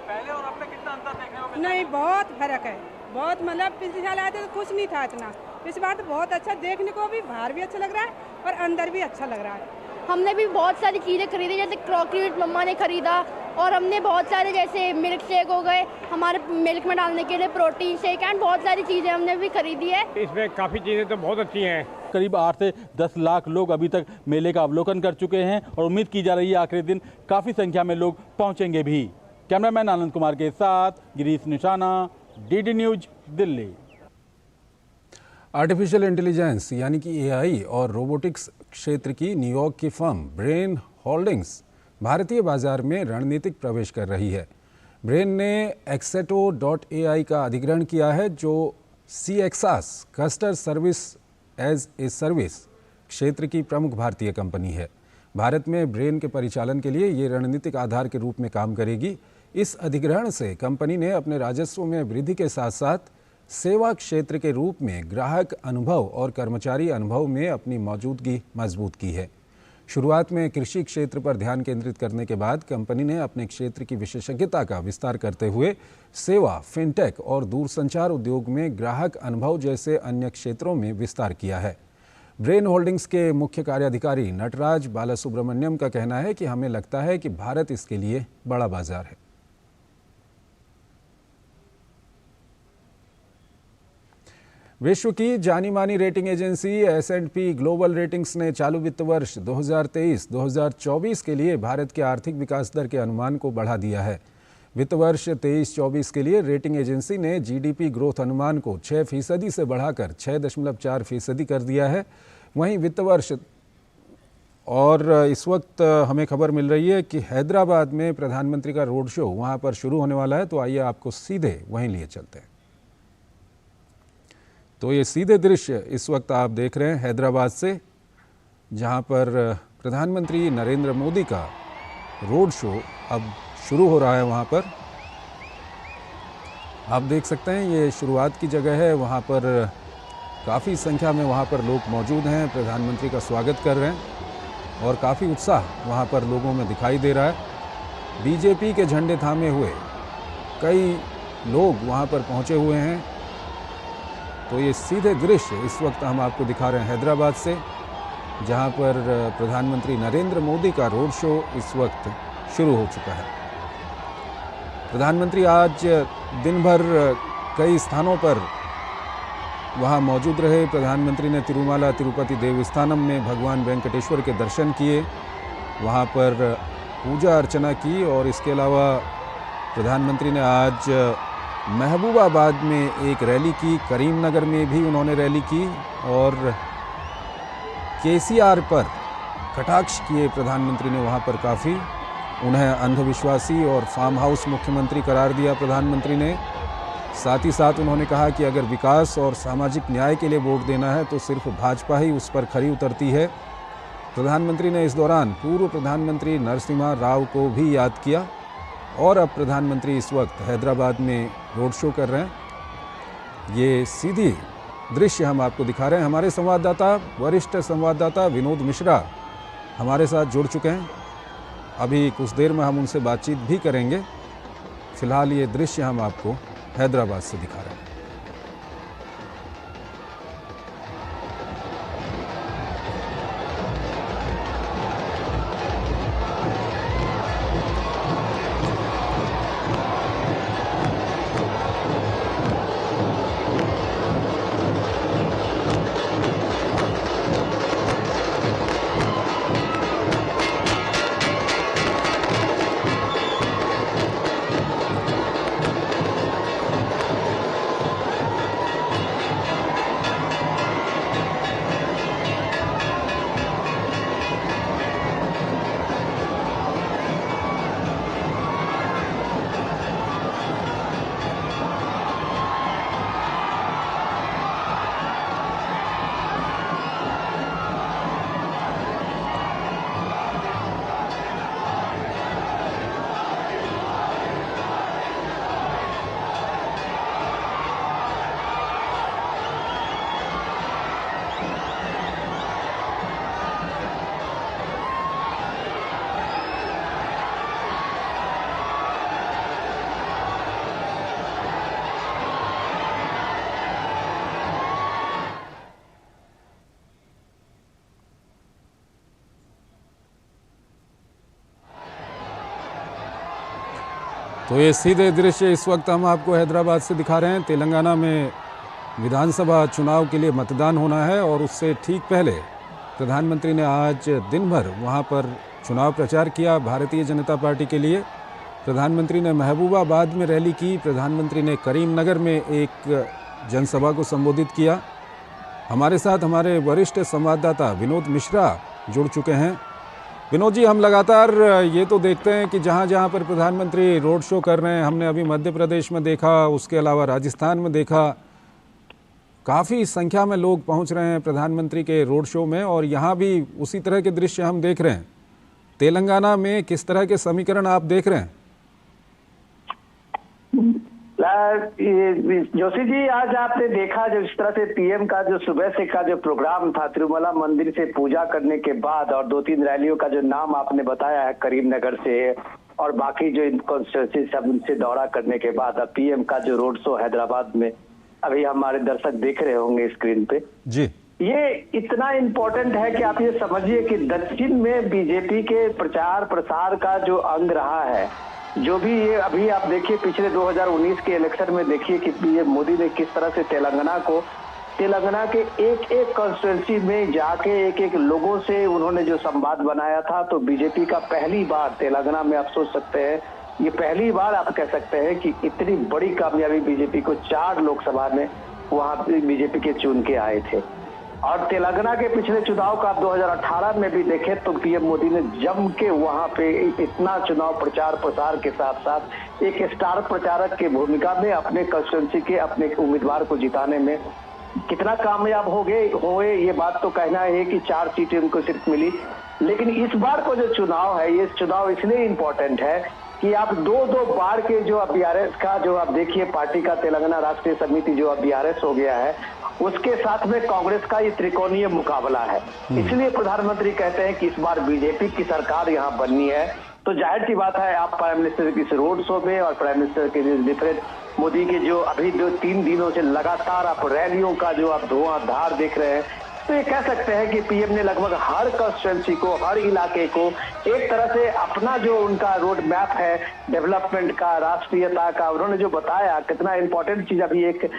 पहले और अब में कितना अंतर देखने को मिलता है? नहीं, बहुत फर्क है, बहुत। मतलब पिछले साल आए थे तो कुछ नहीं था इतना, इस बार तो बहुत अच्छा, देखने को भी बाहर भी अच्छा लग रहा है और अंदर भी अच्छा लग रहा है। हमने भी बहुत सारी चीज़ें खरीदी, जैसे क्रॉकरी मम्मा ने खरीदा, और हमने बहुत सारे जैसे मिल्क शेक हो गए, हमारे मिल्क में डालने के लिए प्रोटीन शेक, एंड बहुत सारी चीज़ें हमने भी खरीदी है। इसमें काफ़ी चीज़ें तो बहुत अच्छी हैं। करीब 8 से 10 लाख लोग अभी तक मेले का अवलोकन कर चुके हैं और उम्मीद की जा रही है आखिरी दिन काफ़ी संख्या में लोग पहुँचेंगे भी। कैमरामैन आनंद कुमार के साथ गिरीश निशाना, DD news, Delhi. Artificial intelligence यानी कि AI और रोबोटिक्स क्षेत्र की न्यूयॉर्क की फर्म ब्रेन होल्डिंग्स भारतीय बाजार में रणनीतिक प्रवेश कर रही है। ब्रेन ने Exeto.ai का अधिग्रहण किया है, जो CXaaS customer service as a service क्षेत्र की प्रमुख भारतीय कंपनी है। भारत में ब्रेन के परिचालन के लिए ये रणनीतिक आधार के रूप में काम करेगी। इस अधिग्रहण से कंपनी ने अपने राजस्व में वृद्धि के साथ साथ सेवा क्षेत्र के रूप में ग्राहक अनुभव और कर्मचारी अनुभव में अपनी मौजूदगी मजबूत की है। शुरुआत में कृषि क्षेत्र पर ध्यान केंद्रित करने के बाद कंपनी ने अपने क्षेत्र की विशेषज्ञता का विस्तार करते हुए सेवा, फिनटेक और दूरसंचार उद्योग में ग्राहक अनुभव जैसे अन्य क्षेत्रों में विस्तार किया है। ब्रेन होल्डिंग्स के मुख्य कार्याधिकारी नटराज बालासुब्रमण्यम का कहना है कि हमें लगता है कि भारत इसके लिए बड़ा बाजार है। विश्व की जानी मानी rating agency S&P global ratings ने चालू वित्त वर्ष 2023-2024 के लिए भारत के आर्थिक विकास दर के अनुमान को बढ़ा दिया है। वित्त वर्ष 23-24 के लिए रेटिंग एजेंसी ने GDP ग्रोथ अनुमान को 6% से बढ़ाकर 6.4% कर दिया है। वहीं वित्त वर्ष और इस वक्त हमें खबर मिल रही है कि हैदराबाद में प्रधानमंत्री का रोड शो वहाँ पर शुरू होने वाला है, तो आइए आपको सीधे वहीं लिए चलते हैं। तो ये सीधे दृश्य इस वक्त आप देख रहे हैं हैदराबाद से, जहां पर प्रधानमंत्री नरेंद्र मोदी का रोड शो अब शुरू हो रहा है। वहाँ पर आप देख सकते हैं ये शुरुआत की जगह है, वहाँ पर काफ़ी संख्या में वहाँ पर लोग मौजूद हैं, प्रधानमंत्री का स्वागत कर रहे हैं और काफ़ी उत्साह वहाँ पर लोगों में दिखाई दे रहा है। बीजेपी के झंडे थामे हुए कई लोग वहाँ पर पहुँचे हुए हैं। तो ये सीधे दृश्य इस वक्त हम आपको दिखा रहे हैं हैदराबाद से, जहाँ पर प्रधानमंत्री नरेंद्र मोदी का रोड शो इस वक्त शुरू हो चुका है। प्रधानमंत्री आज दिन भर कई स्थानों पर वहाँ मौजूद रहे। प्रधानमंत्री ने तिरुमाला तिरुपति देवस्थानम में भगवान वेंकटेश्वर के दर्शन किए, वहाँ पर पूजा अर्चना की और इसके अलावा प्रधानमंत्री ने आज महबूबाबाद में एक रैली की, करीमनगर में भी उन्होंने रैली की और केसीआर पर कटाक्ष किए प्रधानमंत्री ने। वहाँ पर काफ़ी उन्हें अंधविश्वासी और फार्म हाउस मुख्यमंत्री करार दिया प्रधानमंत्री ने। साथ ही साथ उन्होंने कहा कि अगर विकास और सामाजिक न्याय के लिए वोट देना है तो सिर्फ भाजपा ही उस पर खरी उतरती है। प्रधानमंत्री ने इस दौरान पूर्व प्रधानमंत्री नरसिम्हा राव को भी याद किया और अब प्रधानमंत्री इस वक्त हैदराबाद में रोड शो कर रहे हैं। ये सीधी दृश्य हम आपको दिखा रहे हैं। हमारे संवाददाता, वरिष्ठ संवाददाता विनोद मिश्रा हमारे साथ जुड़ चुके हैं। अभी कुछ देर में हम उनसे बातचीत भी करेंगे। फिलहाल ये दृश्य हम आपको हैदराबाद से दिखा रहे हैं। तो ये सीधे दृश्य इस वक्त हम आपको हैदराबाद से दिखा रहे हैं। तेलंगाना में विधानसभा चुनाव के लिए मतदान होना है और उससे ठीक पहले प्रधानमंत्री ने आज दिन भर वहाँ पर चुनाव प्रचार किया भारतीय जनता पार्टी के लिए। प्रधानमंत्री ने महबूबाबाद में रैली की, प्रधानमंत्री ने करीमनगर में एक जनसभा को संबोधित किया। हमारे साथ हमारे वरिष्ठ संवाददाता विनोद मिश्रा जुड़ चुके हैं। विनोद जी, हम लगातार ये तो देखते हैं कि जहाँ जहाँ पर प्रधानमंत्री रोड शो कर रहे हैं, हमने अभी मध्य प्रदेश में देखा, उसके अलावा राजस्थान में देखा, काफ़ी संख्या में लोग पहुँच रहे हैं प्रधानमंत्री के रोड शो में और यहाँ भी उसी तरह के दृश्य हम देख रहे हैं। तेलंगाना में किस तरह के समीकरण आप देख रहे हैं? जोशी जी, आज आपने देखा जो इस तरह से पीएम का जो सुबह से का जो प्रोग्राम था, तिरुमला मंदिर से पूजा करने के बाद और 2-3 रैलियों का जो नाम आपने बताया है करीमनगर से और बाकी जो कॉन्स्टिट्यूंसी सब उनसे दौरा करने के बाद अब पीएम का जो रोड शो हैदराबाद में अभी हमारे दर्शक देख रहे होंगे स्क्रीन पे जी, ये इतना इम्पोर्टेंट है कि आप ये समझिए कि दक्षिण में बीजेपी के प्रचार प्रसार का जो अंग रहा है, जो भी ये अभी आप देखिए पिछले 2019 के इलेक्शन में देखिए कि पीएम मोदी ने किस तरह से तेलंगाना के एक एक कॉन्स्टिट्यूंसी में जाके एक एक लोगों से उन्होंने जो संवाद बनाया था। तो बीजेपी का पहली बार तेलंगाना में आप सोच सकते हैं, ये पहली बार आप कह सकते हैं कि इतनी बड़ी कामयाबी बीजेपी को 4 लोकसभा में वहां बीजेपी के चुन के आए थे। और तेलंगाना के पिछले चुनाव का आप 2018 में भी देखें तो पीएम मोदी ने जम के वहां पे इतना चुनाव प्रचार प्रसार के साथ साथ एक स्टार प्रचारक की भूमिका में अपने कंस्टिट्यूंसी के अपने उम्मीदवार को जिताने में कितना कामयाब हुए ये बात तो कहना है कि 4 सीटें उनको सिर्फ मिली लेकिन इस बार को जो चुनाव है, ये चुनाव इसलिए इम्पोर्टेंट है कि आप दो बार के जो अब बीआरएस का जो आप देखिए पार्टी का तेलंगाना राष्ट्रीय समिति जो अब बीआरएस हो गया है, उसके साथ में कांग्रेस का ये त्रिकोणीय मुकाबला है। इसलिए प्रधानमंत्री कहते हैं कि इस बार बीजेपी की सरकार यहाँ बननी है। तो जाहिर सी बात है, आप प्राइम मिनिस्टर की इस रोड शो में और प्राइम मिनिस्टर के डिफरेंट मोदी के जो अभी 2-3 दिनों से लगातार आप रैलियों का जो आप धुआंधार देख रहे हैं, तो ये कह सकते हैं कि पीएम ने लगभग हर कंस्टिट्यूंसी को, हर इलाके को एक तरह से अपना जो उनका रोड मैप है डेवलपमेंट का, राष्ट्रीयता का, उन्होंने जो बताया कितना इंपॉर्टेंट चीज अभी एक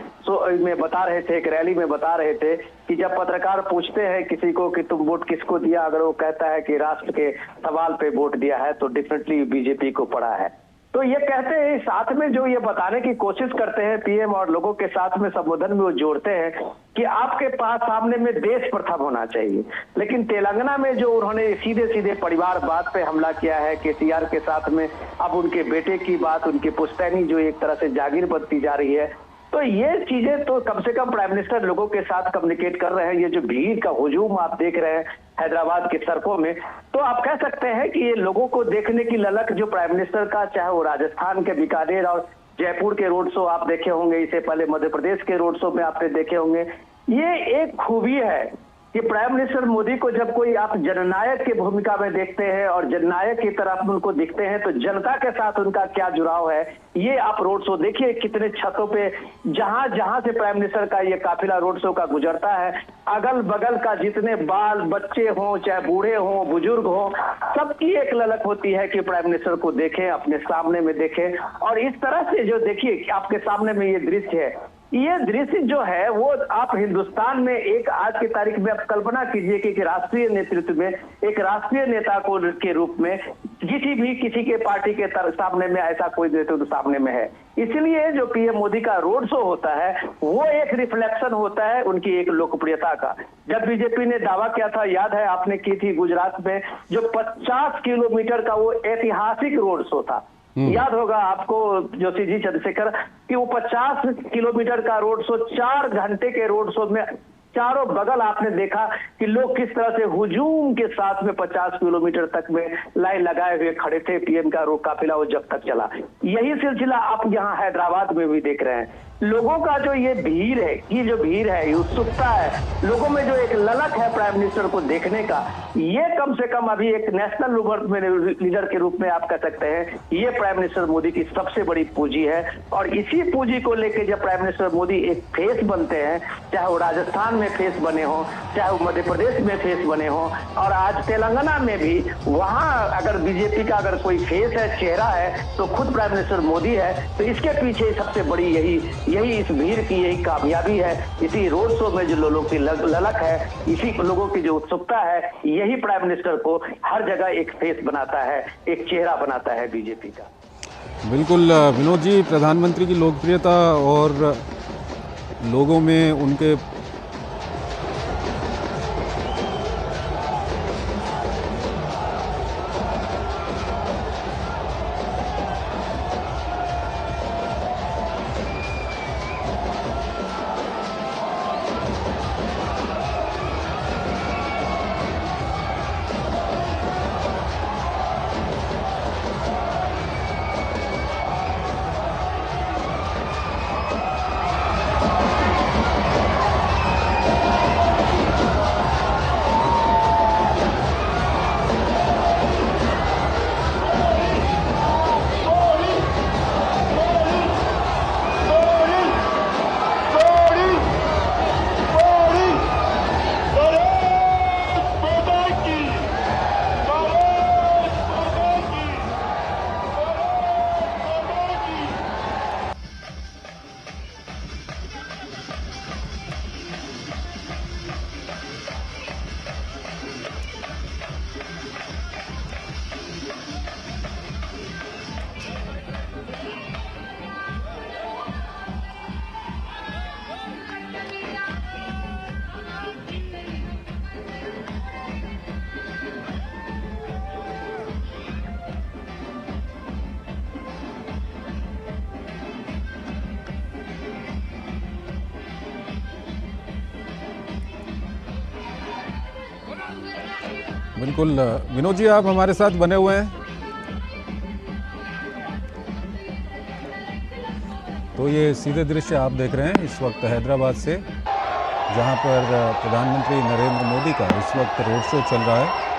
में बता रहे थे, एक रैली में बता रहे थे कि जब पत्रकार पूछते हैं किसी को कि तुम वोट किसको दिया, अगर वो कहता है कि राष्ट्र के सवाल पे वोट दिया है तो डेफिनेटली बीजेपी को पड़ा है। तो ये कहते हैं, साथ में जो ये बताने की कोशिश करते हैं पीएम और लोगों के साथ में संबोधन में वो जोड़ते हैं कि आपके पास सामने में देश प्रथम होना चाहिए। लेकिन तेलंगाना में जो उन्होंने सीधे सीधे परिवारवाद पे हमला किया है, केसीआर के साथ में अब उनके बेटे की बात, उनकी पुश्तैनी जो एक तरह से जागीर बनती जा रही है, तो ये चीजें तो कम से कम प्राइम मिनिस्टर लोगों के साथ कम्युनिकेट कर रहे हैं। ये जो भीड़ का हुजूम आप देख रहे हैं हैदराबाद के सड़कों में, तो आप कह सकते हैं कि ये लोगों को देखने की ललक जो प्राइम मिनिस्टर का, चाहे वो राजस्थान के बीकानेर और जयपुर के रोड शो आप देखे होंगे, इससे पहले मध्य प्रदेश के रोड शो में आपने देखे होंगे, ये एक खूबी है कि प्राइम मिनिस्टर मोदी को जब कोई आप जननायक की भूमिका में देखते हैं और जननायक की तरफ उनको दिखते हैं, तो जनता के साथ उनका क्या जुड़ाव है, ये आप रोड शो देखिए कितने छतों पे जहां जहां से प्राइम मिनिस्टर का ये काफिला रोड शो का गुजरता है, अगल बगल का जितने बाल बच्चे हों, चाहे बूढ़े हों, बुजुर्ग हों, सबकी एक ललक होती है कि प्राइम मिनिस्टर को देखें, अपने सामने में देखें। और इस तरह से जो देखिए आपके सामने में ये दृश्य है, ये दृश्य जो है वो आप हिंदुस्तान में एक आज की तारीख में आप कल्पना कीजिए कि राष्ट्रीय नेतृत्व में एक राष्ट्रीय नेता को के रूप में किसी के पार्टी के सामने में ऐसा कोई नेतृत्व सामने में है। इसलिए जो पीएम मोदी का रोड शो होता है वो एक रिफ्लेक्शन होता है उनकी एक लोकप्रियता का। जब बीजेपी ने दावा किया था, याद है आपने की थी गुजरात में, जो 50 किलोमीटर का वो ऐतिहासिक रोड शो था, याद होगा आपको जोशी जी, चंद्रशेखर, कि वो 50 किलोमीटर का रोड शो, 4 घंटे के रोड शो में चारों बगल आपने देखा कि लोग किस तरह से हुजूम के साथ में 50 किलोमीटर तक में लाइन लगाए हुए खड़े थे। पीएम का रोड काफिला वो जब तक चला, यही सिलसिला आप यहाँ हैदराबाद में भी देख रहे हैं। लोगों का जो ये भीड़ है, ये जो भीड़ है, ये उत्सुकता है, लोगों में जो एक ललक है प्राइम मिनिस्टर को देखने का, ये कम से कम अभी एक नेशनल लीडर के रूप में आप कह सकते हैं ये प्राइम मिनिस्टर मोदी की सबसे बड़ी पूंजी है। और इसी पूंजी को लेकर जब प्राइम मिनिस्टर मोदी एक फेस बनते हैं, चाहे वो राजस्थान में फेस बने हो, चाहे वो मध्य प्रदेश में फेस बने हो, और आज तेलंगाना में भी वहां अगर बीजेपी का अगर कोई फेस है, चेहरा है, तो खुद प्राइम मिनिस्टर मोदी है। तो इसके पीछे सबसे बड़ी यही इस भीड़ की यही कामयाबी है। इसी रोड शो में जो लोगों की ललक है, इसी लोगों की जो उत्सुकता है, यही प्राइम मिनिस्टर को हर जगह एक फेस बनाता है, एक चेहरा बनाता है बीजेपी का। बिल्कुल विनोद जी, प्रधानमंत्री की लोकप्रियता और लोगों में उनके बिल्कुल विनोद जी, आप हमारे साथ बने हुए हैं। तो ये सीधे दृश्य आप देख रहे हैं इस वक्त हैदराबाद से, जहां पर प्रधानमंत्री नरेंद्र मोदी का इस वक्त रोड शो चल रहा है।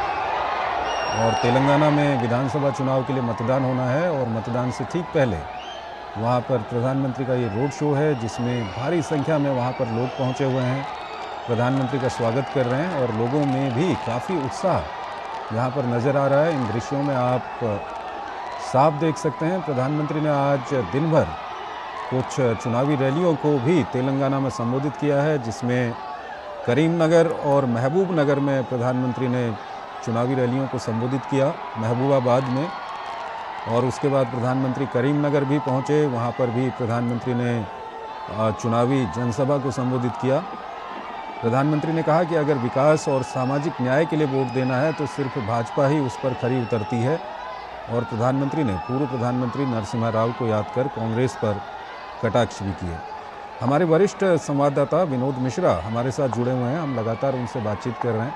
और तेलंगाना में विधानसभा चुनाव के लिए मतदान होना है और मतदान से ठीक पहले वहां पर प्रधानमंत्री का ये रोड शो है, जिसमें भारी संख्या में वहां पर लोग पहुंचे हुए हैं, प्रधानमंत्री का स्वागत कर रहे हैं और लोगों में भी काफ़ी उत्साह यहाँ पर नज़र आ रहा है। इन दृश्यों में आप साफ देख सकते हैं प्रधानमंत्री ने आज दिन भर कुछ चुनावी रैलियों को भी तेलंगाना में संबोधित किया है, जिसमें करीमनगर और महबूब नगर में प्रधानमंत्री ने चुनावी रैलियों को संबोधित किया, महबूबाबाद में। और उसके बाद प्रधानमंत्री करीमनगर भी पहुंचे, वहां पर भी प्रधानमंत्री ने चुनावी जनसभा को संबोधित किया। प्रधानमंत्री ने कहा कि अगर विकास और सामाजिक न्याय के लिए वोट देना है तो सिर्फ भाजपा ही उस पर खरी उतरती है। और प्रधानमंत्री ने पूर्व प्रधानमंत्री नरसिम्हा राव को याद कर कांग्रेस पर कटाक्ष भी किए। हमारे वरिष्ठ संवाददाता विनोद मिश्रा हमारे साथ जुड़े हुए हैं, हम लगातार उनसे बातचीत कर रहे हैं।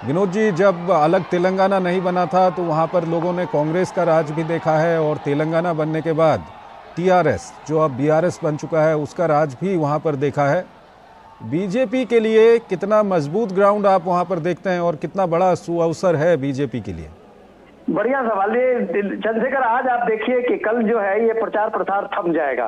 विनोद जी, जब अलग तेलंगाना नहीं बना था तो वहाँ पर लोगों ने कांग्रेस का राज भी देखा है, और तेलंगाना बनने के बाद टीआरएस, जो अब बीआरएस बन चुका है, उसका राज भी वहाँ पर देखा है। बीजेपी के लिए कितना मजबूत ग्राउंड आप वहाँ पर देखते हैं और कितना बड़ा सुअवसर है बीजेपी के लिए? बढ़िया सवाल ये चंद्रशेखर। आज आप देखिए कि कल जो है ये प्रचार प्रसार थम जाएगा,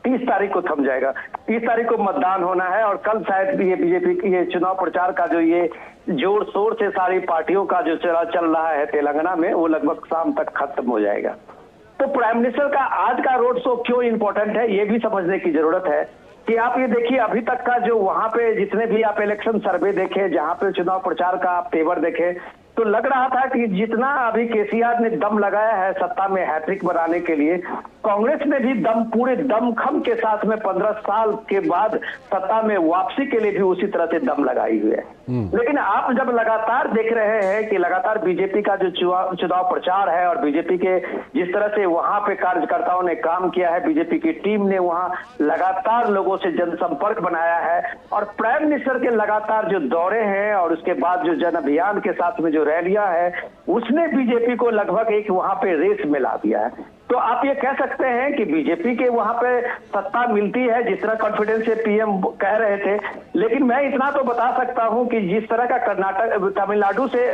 30 तारीख को थम जाएगा। 30 तारीख को मतदान होना है और कल शायद भी ये बीजेपी की ये चुनाव प्रचार का जो ये जोर शोर से सारी पार्टियों का जो चल रहा है तेलंगाना में, वो लगभग शाम तक खत्म हो जाएगा। तो प्राइम मिनिस्टर का आज का रोड शो क्यों इम्पोर्टेंट है, ये भी समझने की जरूरत है कि आप ये देखिए अभी तक का जो वहां पे जितने भी आप इलेक्शन सर्वे देखे, जहां पे चुनाव प्रचार का आप तेवर देखे, तो लग रहा था कि जितना अभी केसीआर ने दम लगाया है सत्ता में हैट्रिक बनाने के लिए, कांग्रेस ने भी पूरे दमखम के साथ में 15 साल के बाद सत्ता में वापसी के लिए भी उसी तरह से दम लगाई हुई है। लेकिन आप जब लगातार देख रहे हैं कि लगातार बीजेपी का जो चुनाव प्रचार है और बीजेपी के जिस तरह से वहां पे कार्यकर्ताओं ने काम किया है, बीजेपी की टीम ने वहां लगातार लोगों से जनसंपर्क बनाया है, और प्राइम मिनिस्टर के लगातार जो दौरे हैं और उसके बाद जो जन अभियान के साथ में जो रैलियां है, उसने बीजेपी को लगभग एक वहां पे रेस में ला दिया है। तो आप ये कह सकते हैं कि बीजेपी के वहां पे सत्ता मिलती है जिस तरह कॉन्फिडेंस से पीएम कह रहे थे। लेकिन मैं इतना तो बता सकता हूं कि जिस तरह का कर्नाटक, तमिलनाडु से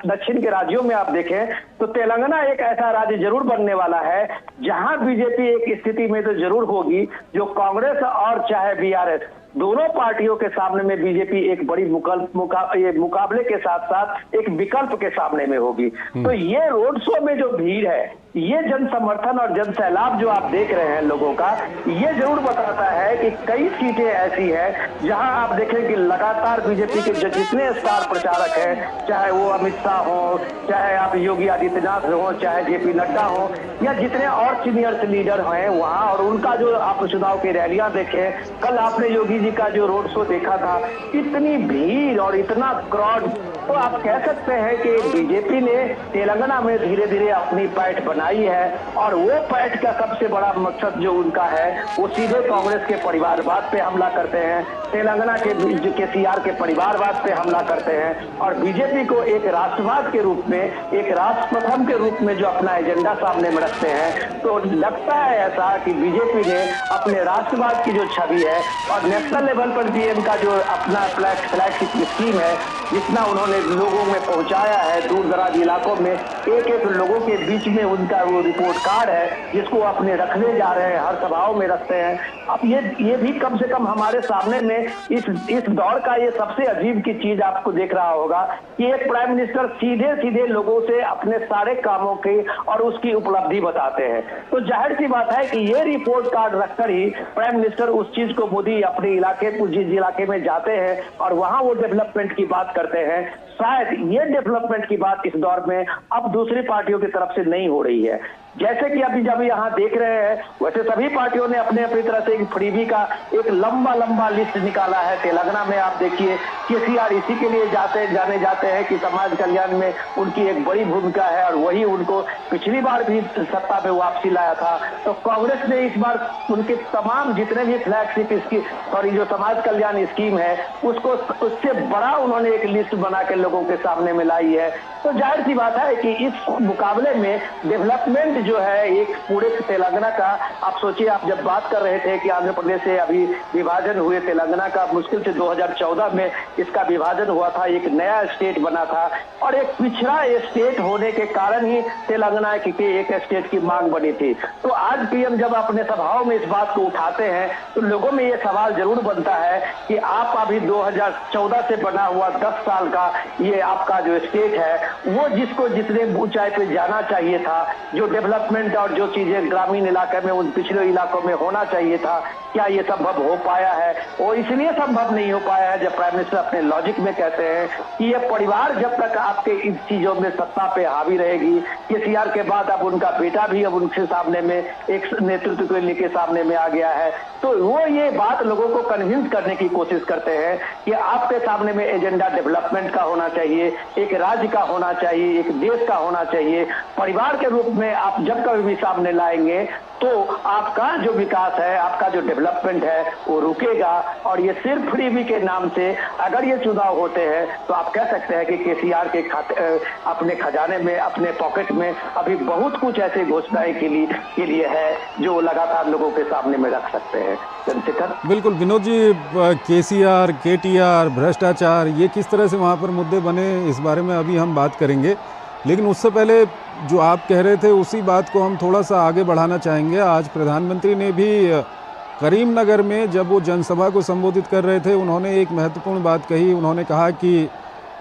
दक्षिण के राज्यों में आप देखें तो तेलंगाना एक ऐसा राज्य जरूर बनने वाला है जहां बीजेपी एक स्थिति में तो जरूर होगी जो कांग्रेस और चाहे बीआरएस दोनों पार्टियों के सामने में बीजेपी एक बड़ी मुकाबले के साथ साथ एक विकल्प के सामने में होगी। तो ये रोड शो में जो भीड़ है, ये जन समर्थन और जन सैलाब जो आप देख रहे हैं लोगों का, ये जरूर बताता है कि कई सीटें ऐसी हैं जहां आप देखें कि लगातार बीजेपी के जितने स्टार प्रचारक हैं, चाहे वो अमित शाह हो, चाहे आप योगी आदित्यनाथ हो, चाहे जेपी नड्डा हो, या जितने और सीनियर लीडर हैं वहां, और उनका जो आप चुनाव की रैलियां देखें, कल आपने योगी जी का जो रोड शो देखा था, इतनी भीड़ और इतना क्राउड, तो आप कह सकते हैं कि बीजेपी ने तेलंगाना में धीरे धीरे अपनी पैठ बनाई है, और वो पैठ का सबसे बड़ा मकसद जो उनका है वो सीधे कांग्रेस के परिवारवाद पे हमला करते हैं, तेलंगाना के केसीआर के परिवारवाद पे हमला करते हैं, और बीजेपी को एक राष्ट्रवाद के रूप में, एक राष्ट्र प्रथम के रूप में जो अपना एजेंडा सामने में रखते हैं। तो लगता है ऐसा कि बीजेपी ने अपने राष्ट्रवाद की जो छवि है और नेशनल लेवल पर पीएम का जो अपना फ्लैगशिप स्कीम है, जितना उन्होंने लोगों में पहुंचाया है, दूर दराज इलाकों में एक एक लोगों के बीच में उनका वो रिपोर्ट कार्ड है जिसको अपने रखने जा रहे हैं, हर सभाओं में रखते हैं। अब ये भी कम से कम हमारे सामने में इस दौर का ये सबसे अजीब की चीज आपको देख रहा होगा कि एक प्राइम मिनिस्टर सीधे सीधे लोगों से अपने सारे कामों की और उसकी उपलब्धि बताते हैं। तो जाहिर सी बात है कि ये रिपोर्ट कार्ड रखकर ही प्राइम मिनिस्टर उस चीज को मोदी अपने इलाके जिस इलाके में जाते हैं और वहां वो डेवलपमेंट की बात करते हैं। शायद ये डेवलपमेंट की बात इस दौर में अब दूसरी पार्टियों की तरफ से नहीं हो रही है। जैसे कि अभी जब यहाँ देख रहे हैं, वैसे सभी पार्टियों ने अपने अपनी तरह से एक फ्रीबी का एक लंबा लिस्ट निकाला है। तेलंगाना में आप देखिए केसीआर इसी के लिए जाने जाते हैं कि समाज कल्याण में उनकी एक बड़ी भूमिका है और वही उनको पिछली बार भी सत्ता पे वापसी लाया था। तो कांग्रेस ने इस बार उनके तमाम जितने भी फ्लैगशिप इसकी सॉरी जो समाज कल्याण स्कीम है उसको उससे बड़ा उन्होंने एक लिस्ट बना के लोगों के सामने में लाई है। तो जाहिर सी बात है कि इस मुकाबले में डेवलपमेंट जो है एक पूरे तेलंगाना का, आप सोचिए, आप जब बात कर रहे थे कि आंध्र प्रदेश से अभी विभाजन हुए, तेलंगाना का मुश्किल से 2014 में इसका विभाजन हुआ था, एक नया स्टेट बना था और एक पिछड़ा स्टेट होने के कारण ही तेलंगाना की एक स्टेट की मांग बनी थी। तो आज पीएम जब अपने सभाओं में इस बात को उठाते हैं तो लोगों में ये सवाल जरूर बनता है कि आप अभी 2014 से बना हुआ 10 साल का ये आपका जो स्टेट है वो जिसको जितने ऊंचाई पे जाना चाहिए था, जो डेवलपमेंट और जो चीजें ग्रामीण इलाके में उन पिछड़े इलाकों में होना चाहिए था, क्या ये संभव हो पाया है? और इसलिए संभव नहीं हो पाया है जब प्राइम मिनिस्टर अपने लॉजिक में कहते हैं कि ये परिवार जब तक आपके इन चीजों में सत्ता पे हावी रहेगी, केसीआर के बाद अब उनका बेटा भी अब उनके सामने में एक नेतृत्व को लेके सामने में आ गया है, तो वो ये बात लोगों को कन्विंस करने की कोशिश करते हैं कि आपके सामने में एजेंडा डेवलपमेंट का होना चाहिए, एक राज्य का होना चाहिए, एक देश का होना चाहिए। परिवार के रूप में आप जब कभी भी सामने लाएंगे तो आपका जो विकास है, आपका जो डेवलपमेंट है वो रुकेगा। और ये सिर्फ फ्रीबी के नाम से अगर ये चुनाव होते हैं तो आप कह सकते हैं कि केसीआर के अपने खजाने में, अपने पॉकेट में अभी बहुत कुछ ऐसे घोषणाएं के लिए है जो लगातार लोगों के सामने में रख सकते हैं। चंद्रशेखर। बिल्कुल विनोद जी, केसीआर, केटीआर, भ्रष्टाचार, ये किस तरह से वहाँ पर मुद्दे बने, इस बारे में अभी हम बात करेंगे, लेकिन उससे पहले जो आप कह रहे थे उसी बात को हम थोड़ा सा आगे बढ़ाना चाहेंगे। आज प्रधानमंत्री ने भी करीमनगर में जब वो जनसभा को संबोधित कर रहे थे, उन्होंने एक महत्वपूर्ण बात कही। उन्होंने कहा कि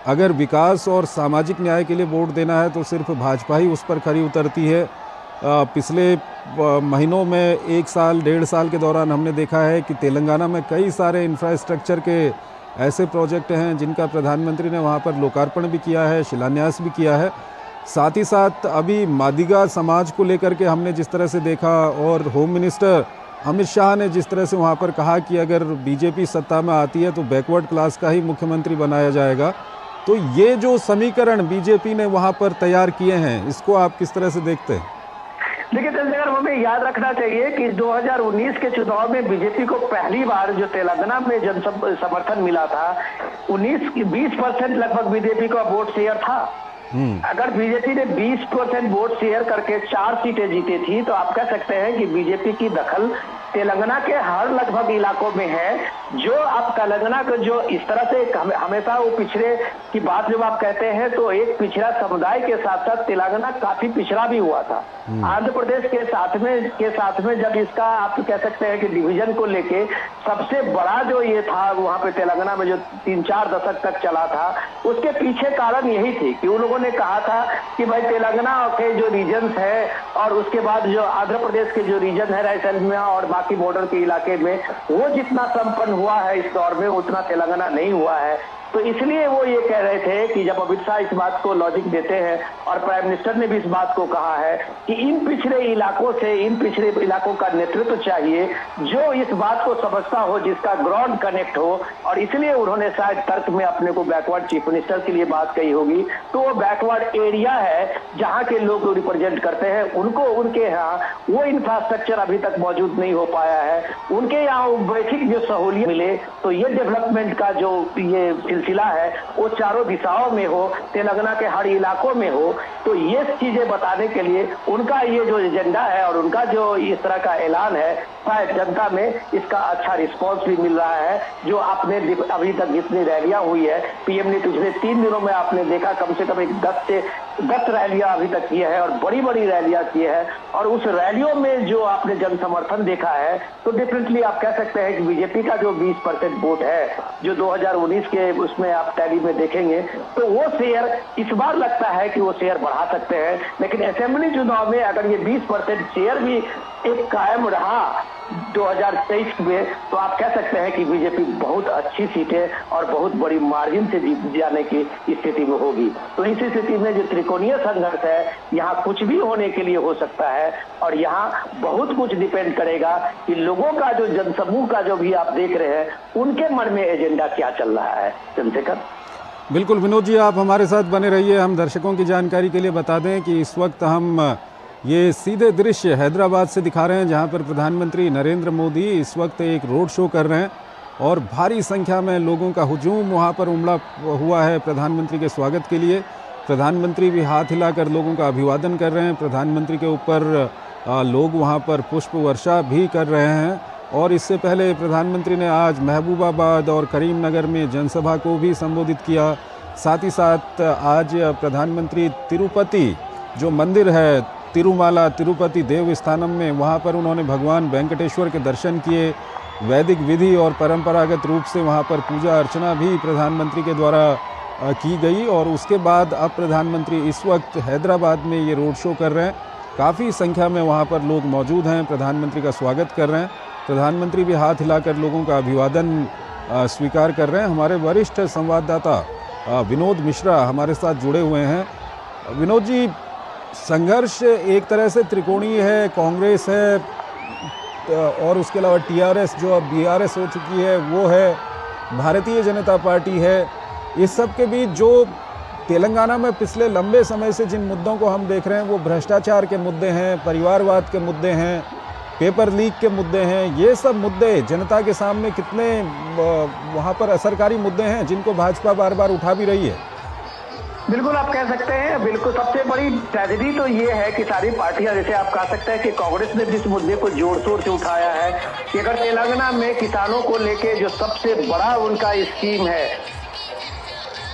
अगर विकास और सामाजिक न्याय के लिए वोट देना है तो सिर्फ भाजपा ही उस पर खरी उतरती है। पिछले महीनों में 1 साल 1.5 साल के दौरान हमने देखा है कि तेलंगाना में कई सारे इंफ्रास्ट्रक्चर के ऐसे प्रोजेक्ट हैं जिनका प्रधानमंत्री ने वहाँ पर लोकार्पण भी किया है, शिलान्यास भी किया है। साथ ही साथ अभी मादिगा समाज को लेकर के हमने जिस तरह से देखा और होम मिनिस्टर अमित शाह ने जिस तरह से वहाँ पर कहा कि अगर बीजेपी सत्ता में आती है तो बैकवर्ड क्लास का ही मुख्यमंत्री बनाया जाएगा, तो ये जो समीकरण बीजेपी ने वहाँ पर तैयार किए हैं, इसको आप किस तरह से देखते हैं? देखिए चंद्रशेखर, हमें याद रखना चाहिए कि 2019 के चुनाव में बीजेपी को पहली बार जो तेलंगाना में जन समर्थन मिला था 20% लगभग बीजेपी का वोट शेयर था। अगर बीजेपी ने 20% वोट शेयर करके 4 सीटें जीती थी तो आप कह सकते हैं कि बीजेपी की दखल तेलंगाना के हर लगभग इलाकों में है। जो आप तेलंगाना को जो इस तरह से हमेशा वो पिछड़े की बात जब आप कहते हैं तो एक पिछड़ा समुदाय के साथ साथ तेलंगाना काफी पिछड़ा भी हुआ था। आंध्र प्रदेश के साथ में जब इसका आप कह सकते हैं कि डिवीजन को लेके सबसे बड़ा जो ये था वहाँ पे तेलंगाना में जो 3-4 दशक तक चला था, उसके पीछे कारण यही थी कि उन लोगों ने कहा था कि भाई तेलंगाना के जो रीजन्स है और उसके बाद जो आंध्र प्रदेश के जो रीजन है रायलसीमा और बाकी बॉर्डर के इलाके में, वो जितना संपन्न हुआ है इस दौर में उतना तेलंगाना नहीं हुआ है। तो इसलिए वो ये कह रहे थे कि जब अमित शाह इस बात को लॉजिक देते हैं और प्राइम मिनिस्टर ने भी इस बात को कहा है कि इन पिछड़े इलाकों का नेतृत्व चाहिए जो इस बात को समझता हो, जिसका ग्राउंड कनेक्ट हो, और इसलिए उन्होंने शायद तर्क में अपने को बैकवर्ड चीफ मिनिस्टर के लिए बात कही होगी। तो वो बैकवर्ड एरिया है जहाँ के लोग रिप्रेजेंट करते हैं, उनको उनके यहाँ वो इंफ्रास्ट्रक्चर अभी तक मौजूद नहीं हो पाया है, उनके यहाँ बेसिक जो सहूलियत मिले तो ये डेवलपमेंट का जो ये सिलसिला है वो चारों दिशाओं में हो, तेलंगाना के हर इलाकों में हो। तो ये चीजें बताने के लिए उनका ये जो एजेंडा है और उनका जो इस तरह का ऐलान है, शायद जनता में इसका अच्छा रिस्पांस भी मिल रहा है। जो आपने अभी तक जितनी रैलियां हुई है, पीएम ने पिछले 3 दिनों में आपने देखा कम से कम 10 से 10 रैलियां अभी तक की है और बड़ी बड़ी रैलियां की है। और उस रैलियों में जो आपने जन समर्थन देखा है तो डेफिनेटली आप कह सकते हैं कि बीजेपी का जो 20% वोट है जो 2019 के उसमें आप टैली में देखेंगे तो वो शेयर इस बार लगता है कि वो शेयर बढ़ा सकते हैं। लेकिन असेंबली चुनाव में अगर ये 20% शेयर भी एक कायम रहा 2023 में, तो आप कह सकते हैं कि बीजेपी बहुत अच्छी सीटें और बहुत बड़ी मार्जिन से जीत जाने की स्थिति में होगी। तो इस स्थिति में जो त्रिकोणीय संघर्ष है, यहाँ कुछ भी होने के लिए हो सकता है और यहाँ बहुत कुछ डिपेंड करेगा कि लोगों का जो जनसमूह का जो भी आप देख रहे हैं, उनके मन में एजेंडा क्या चल रहा है। चंद्रशेखर, बिल्कुल विनोद जी, आप हमारे साथ बने रहिए। हम दर्शकों की जानकारी के लिए बता दें कि इस वक्त हम ये सीधे दृश्य हैदराबाद से दिखा रहे हैं, जहां पर प्रधानमंत्री नरेंद्र मोदी इस वक्त एक रोड शो कर रहे हैं और भारी संख्या में लोगों का हुजूम वहां पर उमड़ा हुआ है प्रधानमंत्री के स्वागत के लिए। प्रधानमंत्री भी हाथ हिलाकर लोगों का अभिवादन कर रहे हैं। प्रधानमंत्री के ऊपर लोग वहां पर पुष्प वर्षा भी कर रहे हैं। और इससे पहले प्रधानमंत्री ने आज महबूबाबाद और करीमनगर में जनसभा को भी संबोधित किया। साथ ही साथ आज प्रधानमंत्री तिरुपति जो मंदिर है तिरुमाला तिरुपति देवस्थानम में, वहाँ पर उन्होंने भगवान वेंकटेश्वर के दर्शन किए। वैदिक विधि और परंपरागत रूप से वहाँ पर पूजा अर्चना भी प्रधानमंत्री के द्वारा की गई। और उसके बाद अब प्रधानमंत्री इस वक्त हैदराबाद में ये रोड शो कर रहे हैं। काफ़ी संख्या में वहाँ पर लोग मौजूद हैं, प्रधानमंत्री का स्वागत कर रहे हैं। प्रधानमंत्री भी हाथ हिलाकर लोगों का अभिवादन स्वीकार कर रहे हैं। हमारे वरिष्ठ संवाददाता विनोद मिश्रा हमारे साथ जुड़े हुए हैं। विनोद जी, संघर्ष एक तरह से त्रिकोणीय है, कांग्रेस है और उसके अलावा टीआरएस जो अब बीआरएस हो चुकी है वो है, भारतीय जनता पार्टी है। इस सब के बीच जो तेलंगाना में पिछले लंबे समय से जिन मुद्दों को हम देख रहे हैं वो भ्रष्टाचार के मुद्दे हैं, परिवारवाद के मुद्दे हैं, पेपर लीक के मुद्दे हैं। ये सब मुद्दे जनता के सामने कितने वहाँ पर असरकारी मुद्दे हैं जिनको भाजपा बार बार उठा भी रही है। बिल्कुल आप कह सकते हैं। बिल्कुल सबसे बड़ी ट्रेजेडी तो ये है कि सारी पार्टियां, जैसे आप कह सकते हैं कि कांग्रेस ने जिस मुद्दे को जोर शोर से उठाया है कि अगर तेलंगाना में किसानों को लेके जो सबसे बड़ा उनका स्कीम है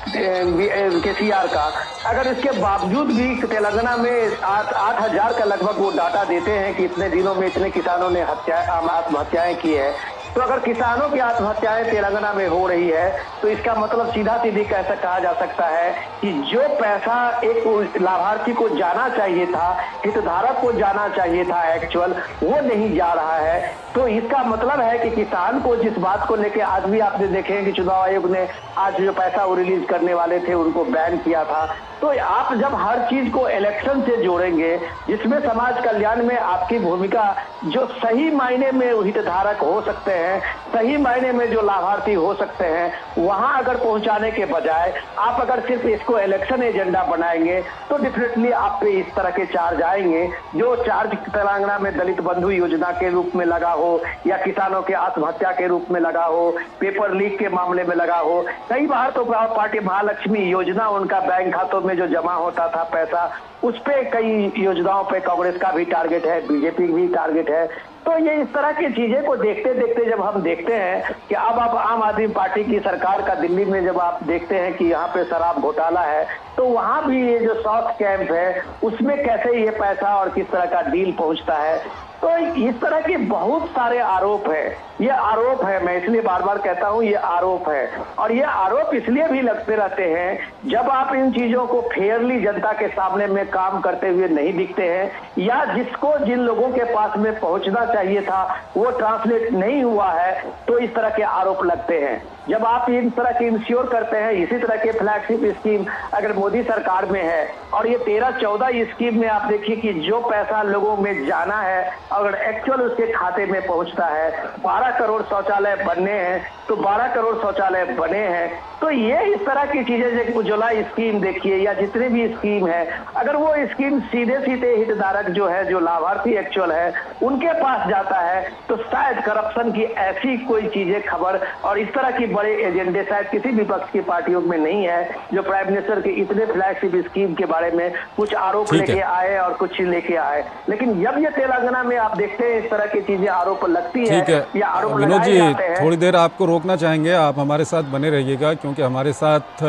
केसीआर का, अगर इसके बावजूद भी तेलंगाना में 8,000 का लगभग वो डाटा देते हैं कि इतने दिनों में इतने किसानों ने आत्महत्याएं की है, तो अगर किसानों की आत्महत्याएं तेलंगाना में हो रही है तो इसका मतलब सीधा सीधी कैसा कहा जा सकता है कि जो पैसा एक लाभार्थी को जाना चाहिए था, हितधारक को जाना चाहिए था एक्चुअल, वो नहीं जा रहा है। तो इसका मतलब है कि किसान को जिस बात को लेके आज भी आपने देखे कि चुनाव आयोग ने आज जो पैसा वो रिलीज करने वाले थे उनको बैन किया था। तो आप जब हर चीज को इलेक्शन से जोड़ेंगे जिसमें समाज कल्याण में आपकी भूमिका, जो सही मायने में हितधारक हो सकते हैं, सही मायने में जो लाभार्थी हो सकते हैं, वहां अगर पहुंचाने के बजाय आप अगर सिर्फ इसको इलेक्शन एजेंडा बनाएंगे तो डेफिनेटली आप पे इस तरह के चार्ज आएंगे। जो चार्ज तेलंगाना में दलित बंधु योजना के रूप में लगा हो या किसानों के आत्महत्या के रूप में लगा हो, पेपर लीक के मामले में लगा हो, कई बार तो पार्टी महालक्ष्मी योजना उनका बैंक खातों में जो जमा होता था पैसा, उस पे कई योजनाओं पे कांग्रेस का भी टारगेट है, बीजेपी भी टारगेट है। तो ये इस तरह की चीजें को देखते देखते जब हम देखते हैं कि अब आप आम आदमी पार्टी की सरकार का दिल्ली में जब आप देखते हैं कि यहाँ पे शराब घोटाला है, तो वहां भी ये जो साउथ कैंप है उसमें कैसे ये पैसा और किस तरह का डील पहुंचता है। तो इस तरह के बहुत सारे आरोप है। ये आरोप है, मैं इसलिए बार बार कहता हूं ये आरोप है। और ये आरोप इसलिए भी लगते रहते हैं जब आप इन चीजों को फेयरली जनता के सामने में काम करते हुए नहीं दिखते हैं, या जिसको जिन लोगों के पास में पहुंचना चाहिए था वो ट्रांसलेट नहीं हुआ है, तो इस तरह के आरोप लगते हैं। जब आप इन तरह के इंश्योर करते हैं, इसी तरह के फ्लैगशिप स्कीम अगर मोदी सरकार में है और ये 13-14 स्कीम में आप देखिए कि जो पैसा लोगों में जाना है अगर एक्चुअल उसके खाते में पहुंचता है, 12 करोड़ शौचालय बनने हैं तो 12 करोड़ शौचालय बने हैं। तो ये इस तरह की चीजें जैसे उज्ज्वला स्कीम देखिए या जितने भी स्कीम है, अगर वो स्कीम सीधे सीधे हितधारक जो है, जो लाभार्थी एक्चुअल है, उनके पास जाता है तो शायद करप्शन की ऐसी कोई चीजें खबर और इस तरह की बड़े एजेंडे शायद किसी विपक्ष की पार्टियों में नहीं है जो प्राइम मिनिस्टर के इतने फ्लैगशिप स्कीम के बारे में कुछ आरोप लेके आए और कुछ लेके आए। लेकिन जब ये तेलंगाना में आप देखते हैं इस तरह की चीजें आरोप लगती है या आरोप लगाए जाते हैं। थोड़ी देर आपको रोकना चाहेंगे, आप हमारे साथ बने रहिएगा क्योंकि हमारे साथ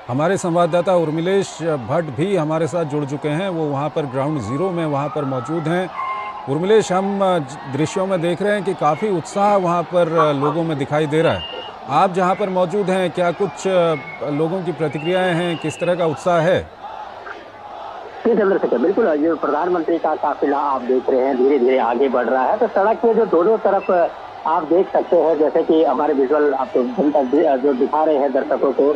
हमारे संवाददाता उर्मिलेश भट्ट भी हमारे साथ जुड़ चुके हैं। वो वहाँ पर ग्राउंड जीरो में वहाँ पर मौजूद हैं। उर्मिलेश, हम दृश्यों में देख रहे हैं कि काफ़ी उत्साह वहाँ पर लोगों में दिखाई दे रहा है। आप जहाँ पर मौजूद हैं, क्या कुछ लोगों की प्रतिक्रियाएं हैं, किस तरह का उत्साह है? जी चंद्रशेखर, बिल्कुल जो प्रधानमंत्री का काफिला आप देख रहे हैं धीरे धीरे आगे बढ़ रहा है, तो सड़क के जो दोनों तरफ आप देख सकते हैं, जैसे कि हमारे विजुअल आपको जो दिखा रहे हैं दर्शकों को,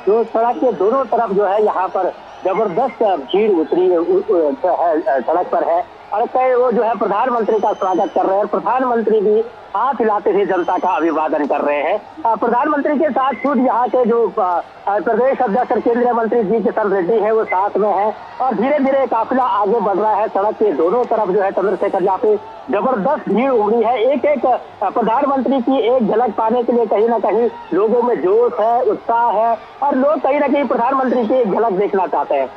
जो सड़क के दोनों तरफ जो है यहाँ पर जबरदस्त भीड़ उतरी है सड़क पर है, और कई वो जो है प्रधानमंत्री का स्वागत कर रहे हैं। प्रधानमंत्री भी हाथ हिलाते हुए जनता का अभिवादन कर रहे हैं। प्रधानमंत्री के साथ खुद यहाँ के जो प्रदेश अध्यक्ष और केंद्रीय मंत्री जी किशन रेड्डी है वो साथ में है, और धीरे धीरे काफिला आगे बढ़ रहा है। सड़क के दोनों तरफ जो है चंद्रशेखर यहाँ पे जबरदस्त भीड़ उमड़ी है। एक एक प्रधानमंत्री की एक झलक पाने के लिए कहीं ना कहीं लोगों में जोश है, उत्साह है, और लोग कहीं ना कहीं प्रधानमंत्री की एक झलक देखना चाहते हैं।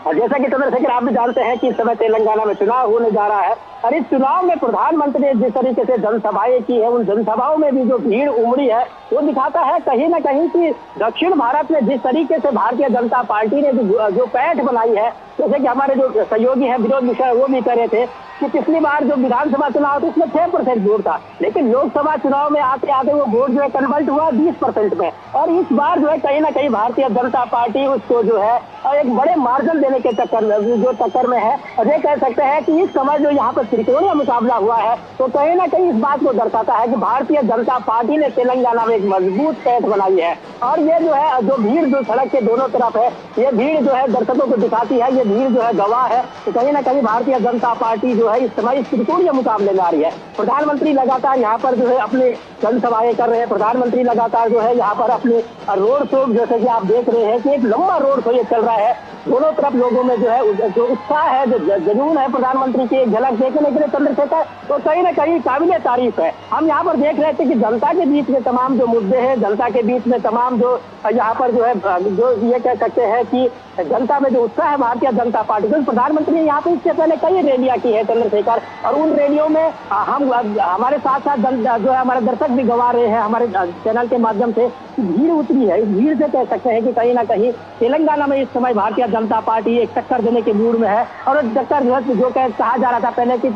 जैसा कि चंद्रशेखर आप भी जानते हैं कि इस समय तेलंगाना में चुनाव होने जा रहा है, और इस चुनाव में प्रधानमंत्री ने जिस तरीके से जनसभाएं की है, उन जनसभाओं में भी जो भीड़ उमड़ी है वो दिखाता है कहीं ना कहीं कि दक्षिण भारत में जिस तरीके से भारतीय जनता पार्टी ने जो पैठ बनाई है, जैसे कि हमारे जो सहयोगी हैं विनोद मिश्रा वो भी कह रहे थे कि पिछली बार जो विधानसभा चुनाव था उसमें 6% वोट था, लेकिन लोकसभा चुनाव में आते आते वो वोट जो है कन्वर्ट हुआ 20% में, और इस बार जो है कहीं ना कहीं भारतीय जनता पार्टी उसको जो है एक बड़े मार्जिन देने के चक्कर में है। और ये कह सकते हैं कि इस समय जो यहाँ पर त्रिकोणीय मुकाबला हुआ है, तो कहीं ना कहीं इस बात को दर्शाता है कि भारतीय जनता पार्टी ने तेलंगाना में एक मजबूत पैठ बनाई है। और ये जो है जो भीड़ जो सड़क के दोनों तरफ है, ये भीड़ जो है दर्शकों को दिखाती है, ये भीड़ जो है गवाह है तो कहीं ना कहीं भारतीय जनता पार्टी जो है इस समय इस त्रिकोणीय मुकाबले में आ रही है। प्रधानमंत्री लगातार यहाँ पर जो है अपने जनसभाएं कर रहे हैं, प्रधानमंत्री लगातार जो है यहाँ पर अपने रोड शो, जैसे कि आप देख रहे हैं कि एक लंबा रोड शो ये चल रहा है। दोनों तरफ लोगों में जो है जो उत्साह है, जो जुनून है प्रधानमंत्री की एक झलक देखने के लिए चंद्रशेखर, तो कहीं ना कहीं काबिले तारीफ है। हम यहाँ पर देख रहे थे कि जनता के बीच में तमाम जो मुद्दे हैं, जनता के बीच में तमाम जो यहाँ पर जो है जो ये कह सकते हैं कि जनता में जो उत्साह है भारतीय जनता पार्टी का, प्रधानमंत्री ने यहाँ पे इससे पहले कई रैलियां की है चंद्रशेखर, और उन रैलियों में हम हमारे साथ साथ जो है हमारे दर्शक भी गवा रहे हैं हमारे चैनल के माध्यम से भीड़ उतरी है। इस भीड़ से कह सकते हैं कि कहीं ना कहीं तेलंगाना में इस समय भारतीय जनता पार्टी एक टक्कर देने के मूड में है, और टक्कर जो कहा जा रहा था पहले कि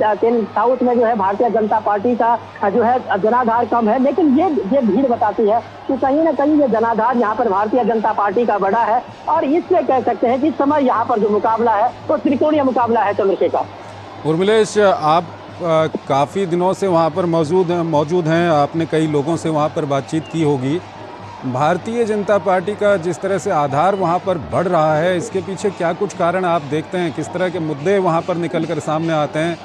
साउथ में जो है भारतीय जनता पार्टी का जो है जनाधार कम है, लेकिन ये भीड़ बताती है कि कहीं ना कहीं ये जनाधार यहाँ पर भारतीय जनता पार्टी का बड़ा है, और इससे कह सकते हैं कि इस समय यहाँ पर जो मुकाबला है तो त्रिकोणीय मुकाबला है चंद्रशेखर। उर्मिलेश, आप काफ़ी दिनों से वहाँ पर मौजूद हैं, आपने कई लोगों से वहाँ पर बातचीत की होगी। भारतीय जनता पार्टी का जिस तरह से आधार वहाँ पर बढ़ रहा है, इसके पीछे क्या कुछ कारण आप देखते हैं? किस तरह के मुद्दे वहाँ पर निकल कर सामने आते हैं?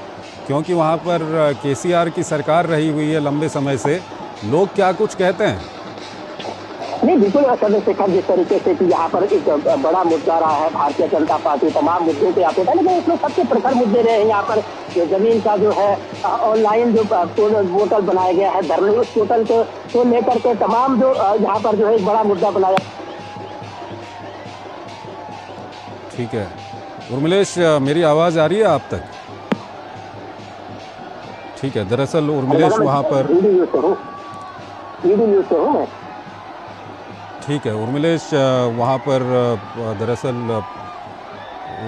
क्योंकि वहाँ पर केसीआर की सरकार रही हुई है लंबे समय से, लोग क्या कुछ कहते हैं? नहीं, बिल्कुल चंद्रशेखर, जिस तरीके से कि यहाँ पर एक बड़ा मुद्दा रहा है, भारतीय जनता पार्टी तमाम मुद्दों पे आते हैं, लेकिन इसमें सबसे प्रखर मुद्दे रहे हैं यहाँ पर जो जमीन का जो है ऑनलाइन जो पोर्टल बनाया गया है धरने, उस पोर्टल को लेकर के तमाम जो यहाँ पर जो है एक बड़ा मुद्दा बनाया। ठीक है उर्मिलेश, मेरी आवाज़ आ रही है आप तक? ठीक है, दरअसल उर्मिलेश वहाँ पर ठीक है उर्मिलेश वहाँ पर दरअसल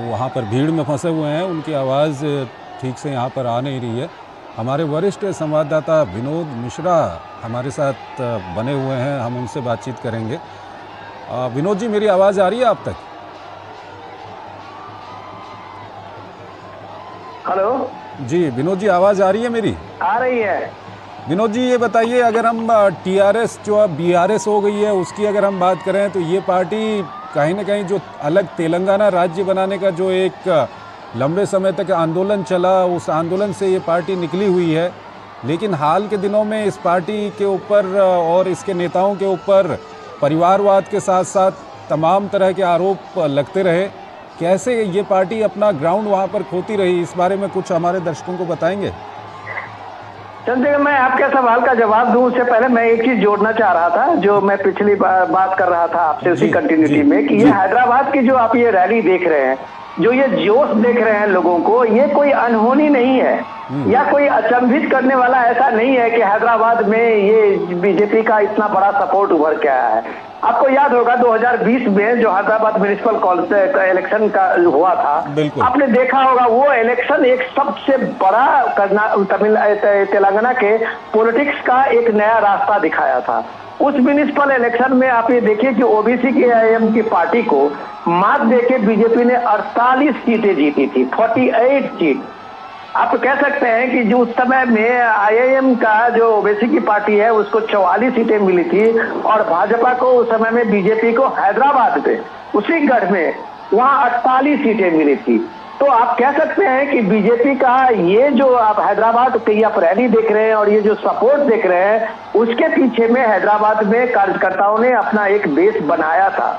वहाँ पर भीड़ में फंसे हुए हैं, उनकी आवाज़ ठीक से यहाँ पर आ नहीं रही है। हमारे वरिष्ठ संवाददाता विनोद मिश्रा हमारे साथ बने हुए हैं, हम उनसे बातचीत करेंगे। विनोद जी, मेरी आवाज़ आ रही है आप तक? हेलो जी विनोद जी, आवाज़ आ रही है मेरी? आ रही है। विनोद जी, ये बताइए, अगर हम टीआरएस जो अब बीआरएस हो गई है उसकी अगर हम बात करें तो ये पार्टी कहीं ना कहीं जो अलग तेलंगाना राज्य बनाने का जो एक लंबे समय तक आंदोलन चला, उस आंदोलन से ये पार्टी निकली हुई है, लेकिन हाल के दिनों में इस पार्टी के ऊपर और इसके नेताओं के ऊपर परिवारवाद के साथ साथ तमाम तरह के आरोप लगते रहे। कैसे ये पार्टी अपना ग्राउंड वहाँ पर खोती रही, इस बारे में कुछ हमारे दर्शकों को बताएंगे? चंद्रशेखर, मैं आपके सवाल का जवाब दूं उससे पहले मैं एक चीज जोड़ना चाह रहा था, जो मैं पिछली बात कर रहा था आपसे उसी कंटिन्यूटी में, कि ये हैदराबाद की जो आप ये रैली देख रहे हैं, जो ये जोश देख रहे हैं लोगों को, ये कोई अनहोनी नहीं है। या कोई अचंभित करने वाला ऐसा नहीं है कि हैदराबाद में ये बीजेपी का इतना बड़ा सपोर्ट उभर के आया है। आपको याद होगा 2020 में जो हैदराबाद म्युनिसिपल इलेक्शन का हुआ था, आपने देखा होगा वो इलेक्शन एक सबसे बड़ा तेलंगाना के पॉलिटिक्स का एक नया रास्ता दिखाया था। उस म्युनिसिपल इलेक्शन में आप ये देखिए कि ओबीसी के आईएम की पार्टी को मात देके बीजेपी ने 48 सीटें जीती थी, 48 सीट। आप कह सकते हैं कि जो उस समय में आईएम का जो ओबीसी की पार्टी है उसको 44 सीटें मिली थी और भाजपा को उस समय में बीजेपी को हैदराबाद में उसी गढ़ में वहां 48 सीटें मिली थी। तो आप कह सकते हैं कि बीजेपी का ये जो आप हैदराबाद की आप रैली देख रहे हैं और ये जो सपोर्ट देख रहे हैं, उसके पीछे में हैदराबाद में कार्यकर्ताओं ने अपना एक बेस बनाया था।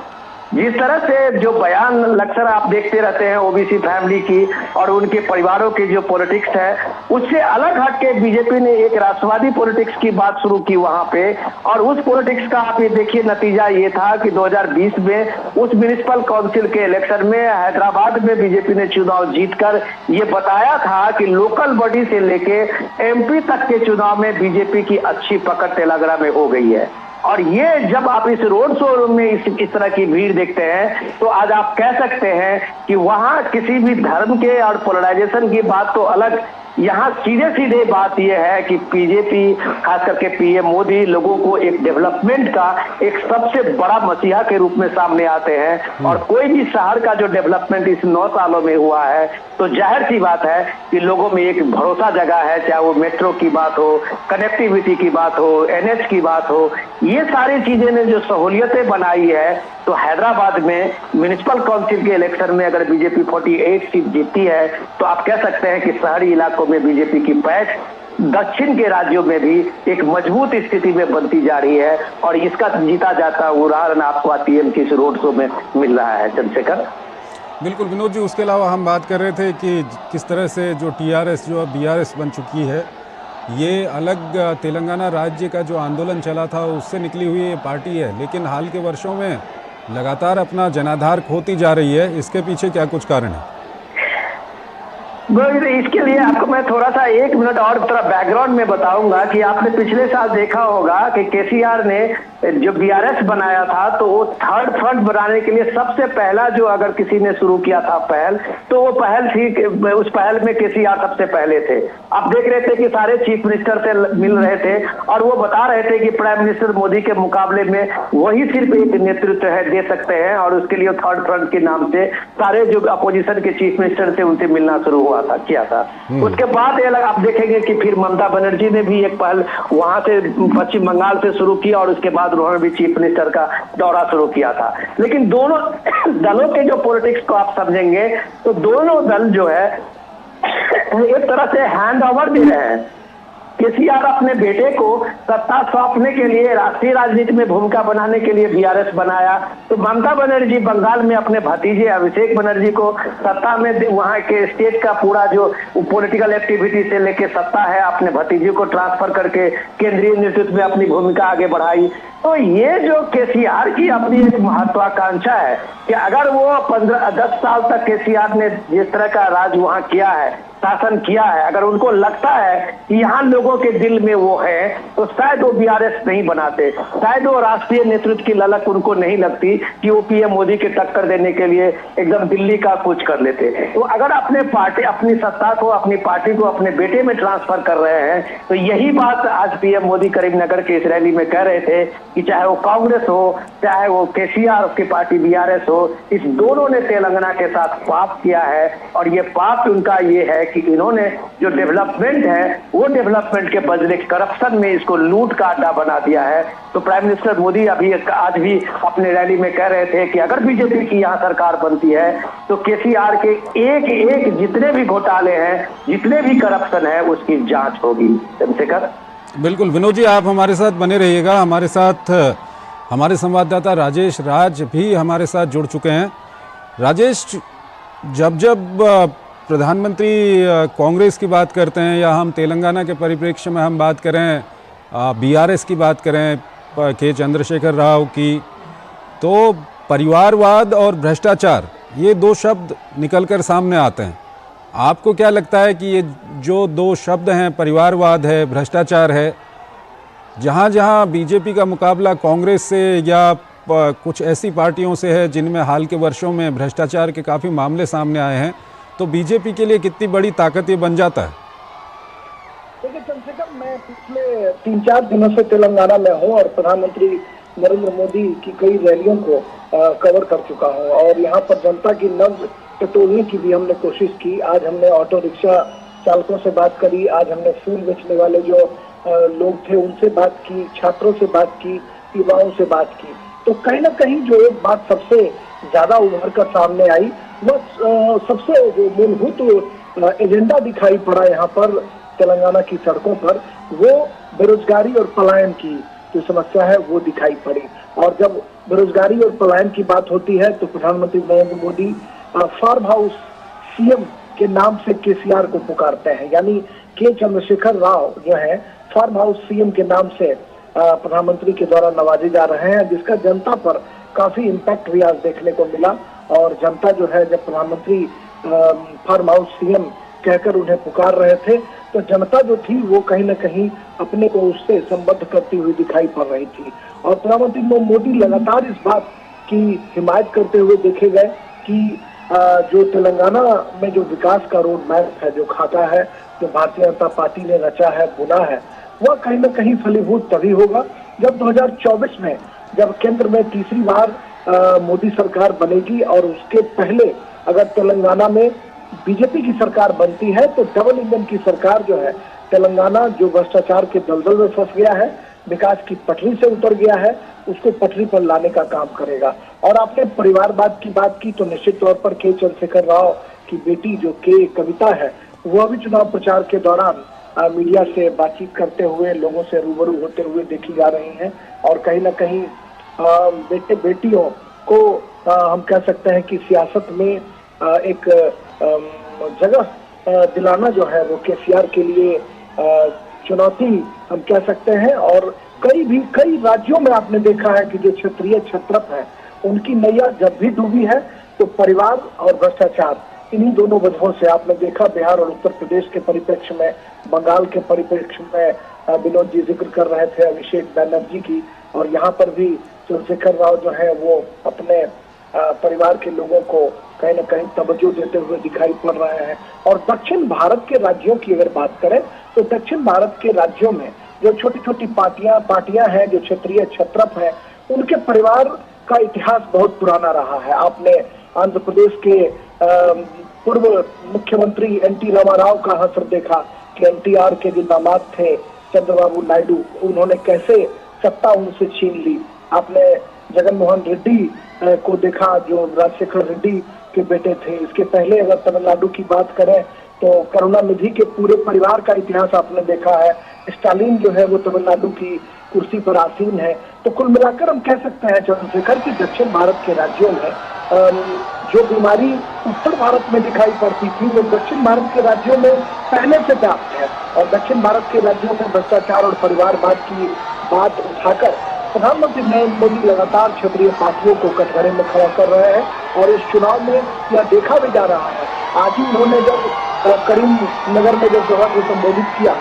जिस तरह से जो बयान अक्सर आप देखते रहते हैं ओबीसी फैमिली की और उनके परिवारों की जो पॉलिटिक्स है, उससे अलग हटके बीजेपी ने एक राष्ट्रवादी पॉलिटिक्स की बात शुरू की वहां पे। और उस पॉलिटिक्स का आप ये देखिए नतीजा ये था कि 2020 में उस म्युनिसिपल काउंसिल के इलेक्शन में हैदराबाद में बीजेपी ने चुनाव जीतकर ये बताया था कि लोकल बॉडी से लेके एमपी तक के चुनाव में बीजेपी की अच्छी पकड़ तेलंगाना में हो गई है। और ये जब आप इस रोड शो में इस तरह की भीड़ देखते हैं तो आज आप कह सकते हैं कि वहां किसी भी धर्म के और पोलराइजेशन की बात तो अलग, यहाँ सीधे सीधे बात यह है कि बीजेपी खास करके पीएम मोदी लोगों को एक डेवलपमेंट का एक सबसे बड़ा मसीहा के रूप में सामने आते हैं। और कोई भी शहर का जो डेवलपमेंट इस 9 सालों में हुआ है तो जाहिर सी बात है कि लोगों में एक भरोसा जगा है, चाहे वो मेट्रो की बात हो, कनेक्टिविटी की बात हो, एनएच की बात हो, ये सारी चीजें ने जो सहूलियतें बनाई है। तो हैदराबाद में म्युनिसिपल काउंसिल के इलेक्शन में अगर बीजेपी 48 सीट जीतती है तो आप कह सकते हैं कि शहरी इलाकों में बीजेपी की पैठ दक्षिण के राज्यों में भी एक मजबूत स्थिति में बनती जा रही है। और इसका जीता जाता उदाहरण आपको पीएम की इस रोड शो में मिल रहा है। चंद्रशेखर बिल्कुल विनोद जी, उसके अलावा हम बात कर रहे थे कि किस तरह से जो टीआरएस जो अब बीआरएस बन चुकी है, ये अलग तेलंगाना राज्य का जो आंदोलन चला था उससे निकली हुई ये पार्टी है, लेकिन हाल के वर्षों में लगातार अपना जनाधार खोती जा रही है। इसके पीछे क्या कुछ कारण है? इसके लिए आपको मैं थोड़ा सा 1 मिनट और थोड़ा बैकग्राउंड में बताऊंगा कि आपने पिछले साल देखा होगा कि केसीआर ने जो बीआरएस बनाया था तो वो थर्ड फ्रंट बनाने के लिए सबसे पहला जो अगर किसी ने शुरू किया था पहल, तो वो पहल थी, उस पहल में केसीआर सबसे पहले थे। आप देख रहे थे कि सारे चीफ मिनिस्टर से मिल रहे थे और वो बता रहे थे कि प्राइम मिनिस्टर मोदी के मुकाबले में वही सिर्फ एक नेतृत्व है दे सकते हैं और उसके लिए थर्ड फ्रंट के नाम से सारे जो अपोजिशन के चीफ मिनिस्टर थे उनसे मिलना शुरू हुआ था, किया था। उसके बाद आप देखेंगे कि फिर ममता बनर्जी ने भी एक पहल वहां से पश्चिम बंगाल से शुरू किया और उसके बाद उन्होंने भी चीफ मिनिस्टर का दौरा शुरू किया था। लेकिन दोनों दलों के जो पॉलिटिक्स को आप समझेंगे तो दोनों दल जो है एक तरह से हैंड ओवर दे रहे हैं। केसीआर अपने बेटे को सत्ता सौंपने के लिए राष्ट्रीय राजनीति में भूमिका बनाने के लिए बीआरएस बनाया, तो ममता बनर्जी बंगाल में अपने भतीजे अभिषेक बनर्जी को सत्ता में वहां के स्टेट का पूरा जो पॉलिटिकल एक्टिविटी से लेके सत्ता है अपने भतीजे को ट्रांसफर करके केंद्रीय नेतृत्व में अपनी भूमिका आगे बढ़ाई। तो ये जो केसीआर की अपनी एक महत्वाकांक्षा है कि अगर वो 10 साल तक केसीआर ने जिस तरह का राज वहां किया है, शासन किया है, अगर उनको लगता है कि यहाँ लोगों के दिल में वो है तो शायद वो बीआरएस नहीं बनाते, शायद वो राष्ट्रीय नेतृत्व की ललक उनको नहीं लगती कि वो पीएम मोदी के टक्कर देने के लिए एकदम दिल्ली का कुछ कर लेते। तो अगर अपने पार्टी अपनी सत्ता को अपनी पार्टी को अपने बेटे में ट्रांसफर कर रहे हैं तो यही बात आज पीएम मोदी करीमनगर के इस रैली में कह रहे थे कि चाहे वो कांग्रेस हो चाहे वो केसीआर की पार्टी बीआरएस हो, इस दोनों ने तेलंगाना के साथ पाप किया है। और ये पाप उनका ये है कि इन्होंने जो डेवलपमेंट है वो डेवलपमेंट के बदले करप्शन में इसको लूट का अड्डा बना दिया है। तो प्राइम मिनिस्टर मोदी आज भी अपने रैली में कह रहे थे कि अगर बीजेपी की यहाँ सरकार बनती है तो केसीआर के एक एक जितने भी घोटाले हैं, जितने भी करप्शन है, उसकी जांच होगी। चंद्रशेखर बिल्कुल विनोद जी, आप हमारे साथ बने रहिएगा। हमारे साथ हमारे संवाददाता राजेश राज भी हमारे साथ जुड़ चुके हैं। राजेश, जब प्रधानमंत्री कांग्रेस की बात करते हैं या हम तेलंगाना के परिप्रेक्ष्य में हम बात करें बीआरएस की बात करें के चंद्रशेखर राव की, तो परिवारवाद और भ्रष्टाचार ये 2 शब्द निकलकर सामने आते हैं। आपको क्या लगता है कि ये जो दो शब्द हैं, परिवारवाद है, भ्रष्टाचार है, जहाँ जहाँ बीजेपी का मुकाबला कांग्रेस से या कुछ ऐसी पार्टियों से है जिनमें हाल के वर्षों में भ्रष्टाचार के काफ़ी मामले सामने आए हैं, तो बीजेपी के लिए कितनी बड़ी ताकत ये बन जाता है? देखिए चंद्रशेखर, मैं पिछले 3-4 दिनों से तेलंगाना में हूँ और प्रधानमंत्री नरेंद्र मोदी की कई रैलियों को कवर कर चुका हूँ और यहाँ पर जनता की नब्ज टटोलने की भी हमने कोशिश की। आज हमने ऑटो रिक्शा चालकों से बात करी, आज हमने फूल बेचने वाले जो लोग थे उनसे बात की, छात्रों से बात की, युवाओं से बात की। तो कहीं ना कहीं जो एक बात सबसे ज्यादा उभर कर सामने आई वह सबसे जो मूलभूत एजेंडा दिखाई पड़ा यहाँ पर तेलंगाना की सड़कों पर, वो बेरोजगारी और पलायन की जो समस्या है वो दिखाई पड़ी। और जब बेरोजगारी और पलायन की बात होती है तो प्रधानमंत्री Narendra Modi farm house CM के नाम से केसीआर को पुकारते हैं, यानी के चंद्रशेखर राव जो है फार्म हाउस सीएम के नाम से प्रधानमंत्री के द्वारा नवाजे जा रहे हैं, जिसका जनता पर काफी इम्पैक्ट भी आज देखने को मिला। और जनता जो है जब प्रधानमंत्री फार्म हाउस सीएम कहकर उन्हें पुकार रहे थे तो जनता जो थी वो कहीं ना कहीं अपने को उससे संबद्ध करती हुई दिखाई पड़ रही थी। और प्रधानमंत्री मोदी लगातार इस बात की हिमायत करते हुए देखे गए कि जो तेलंगाना में जो विकास का रोड मैप है, जो खाका है, जो भारतीय जनता पार्टी ने रचा है, बुना है, वह कहीं ना कहीं फलीभूत तभी होगा जब 2024 में जब केंद्र में तीसरी बार मोदी सरकार बनेगी और उसके पहले अगर तेलंगाना में बीजेपी की सरकार बनती है तो डबल इंजन की सरकार जो है, तेलंगाना जो भ्रष्टाचार के दलदल में फंस गया है, विकास की पटरी से उतर गया है, उसको पटरी पर लाने का काम करेगा। और आपने परिवारवाद की बात की तो निश्चित तौर पर के चंद्रशेखर राव की बेटी जो के कविता है वह भी चुनाव प्रचार के दौरान मीडिया से बातचीत करते हुए, लोगों से रूबरू होते हुए देखी जा रही हैं। और कहीं ना कहीं बेटे बेटियों को हम कह सकते हैं कि सियासत में एक जगह दिलाना जो है वो केसीआर के लिए चुनौती हम कह सकते हैं। और कई राज्यों में आपने देखा है कि जो क्षेत्रीय क्षत्रप है उनकी नैया जब भी डूबी है तो परिवार और भ्रष्टाचार, इन्हीं दोनों वजहों से आपने देखा। बिहार और उत्तर प्रदेश के परिप्रेक्ष्य में, बंगाल के परिप्रेक्ष्य में विनोद जी जिक्र कर रहे थे अभिषेक बैनर्जी की, और यहाँ पर भी चंद्रशेखर राव जो है वो अपने परिवार के लोगों को कहीं न कहीं तवज्जो देते हुए दिखाई पड़ रहे हैं। और दक्षिण भारत के राज्यों की अगर बात करें तो दक्षिण भारत के राज्यों में जो छोटी छोटी पार्टियां हैं, जो क्षेत्रीय क्षत्रप हैं, उनके परिवार का इतिहास बहुत पुराना रहा है। आपने आंध्र प्रदेश के पूर्व मुख्यमंत्री एनटी रामाराव का असर देखा कि एनटीआर के जो दामाद थे चंद्रबाबू नायडू, उन्होंने कैसे सत्ता उनसे छीन ली। आपने जगन मोहन रेड्डी को देखा जो राजशेखर रेड्डी के बेटे थे। इसके पहले अगर तमिलनाडु की बात करें तो करुणानिधि के पूरे परिवार का इतिहास आपने देखा है। स्टालिन जो है वो तमिलनाडु की कुर्सी पर आसीन है। तो कुल मिलाकर हम कह सकते हैं चंद्रशेखर की दक्षिण भारत के राज्यों में जो बीमारी उत्तर भारत में दिखाई पड़ती थी वो दक्षिण भारत के राज्यों में पहले से व्याप्त है। और दक्षिण भारत के राज्यों में भ्रष्टाचार और परिवारवाद की बात उठाकर प्रधानमंत्री नरेंद्र मोदी लगातार क्षेत्रीय पार्टियों को कटघरे में खड़ा कर रहे हैं। और इस चुनाव में यह देखा भी जा रहा है। आज ही उन्होंने जब करीम नगर में जब सभा को संबोधित किया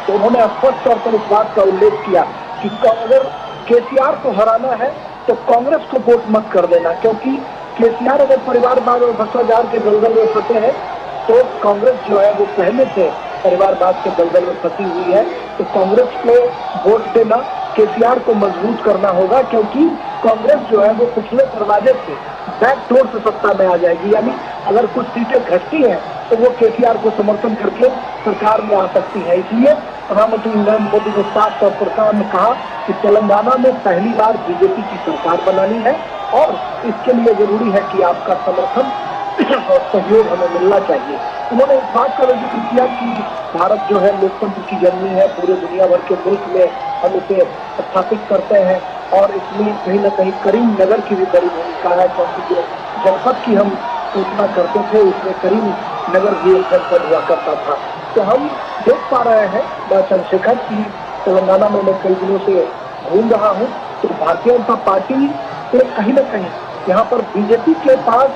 तो उन्होंने स्पष्ट तौर पर इस बात का उल्लेख किया कि अगर केसीआर को हराना है तो कांग्रेस को वोट मत कर देना, क्योंकि केसीआर अगर परिवारवाद और भ्रष्टाचार के दलदल में फंसे हैं तो कांग्रेस जो है वो पहले से परिवारवाद के दलदल में फंसी हुई है। तो कांग्रेस को वोट देना, केसीआर को मजबूत करना होगा, क्योंकि कांग्रेस जो है वो पिछले दरवाजे से बैकडोर से सत्ता में आ जाएगी। यानी अगर कुछ सीटें घटती हैं तो वो केसीआर को समर्थन करके सरकार में आ सकती है। इसलिए प्रधानमंत्री नरेंद्र मोदी ने साफ तौर पर कहा कि तेलंगाना में पहली बार बीजेपी की सरकार बनानी है और इसके लिए जरूरी है कि आपका समर्थन और सहयोग हमें मिलना चाहिए। उन्होंने इस बात का जिक्र किया कि भारत जो है लोकतंत्र की जननी है, पूरे दुनिया भर के मुल्क में हम इसे स्थापित करते हैं और इसमें कहीं न कहीं करीम नगर की भी बड़ी भूमिका है, क्योंकि जो जनपद की हम सूचना करते थे उसमें करीम नगर भी एक जनपद हुआ करता था। तो हम देख पा रहे हैं चंद्रशेखर की तेलंगाना में मैं कई दिनों से घूम रहा हूँ तो भारतीय जनता पार्टी से कहीं न कहीं यहाँ पर बीजेपी के पास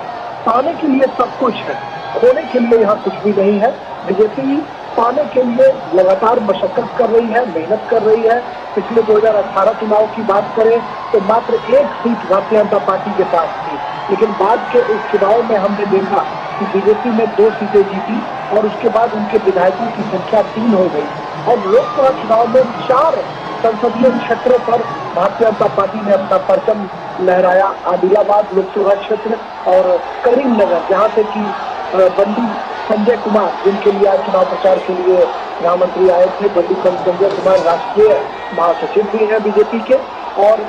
पाने के लिए सब कुछ है, खोने के लिए यहाँ कुछ भी नहीं है। बीजेपी पाने के लिए लगातार मशक्कत कर रही है, मेहनत कर रही है। पिछले 2018 चुनाव की बात करें तो मात्र एक सीट भारतीय जनता पार्टी के पास थी, लेकिन बाद के इस चुनाव में हमने देखा कि बीजेपी ने 2 सीटें जीती और उसके बाद उनके विधायकों की संख्या 3 हो गई और लोकसभा चुनाव में 4 संसदीय क्षेत्रों पर भारतीय जनता पार्टी ने अपना परचम लहराया। आदिलाबाद लोकसभा क्षेत्र और करीमनगर, जहाँ से कि बंडी संजय कुमार, जिनके लिए आज चुनाव प्रचार के लिए प्रधानमंत्री आए थे, बंडी संजय कुमार राष्ट्रीय महासचिव भी हैं बीजेपी के और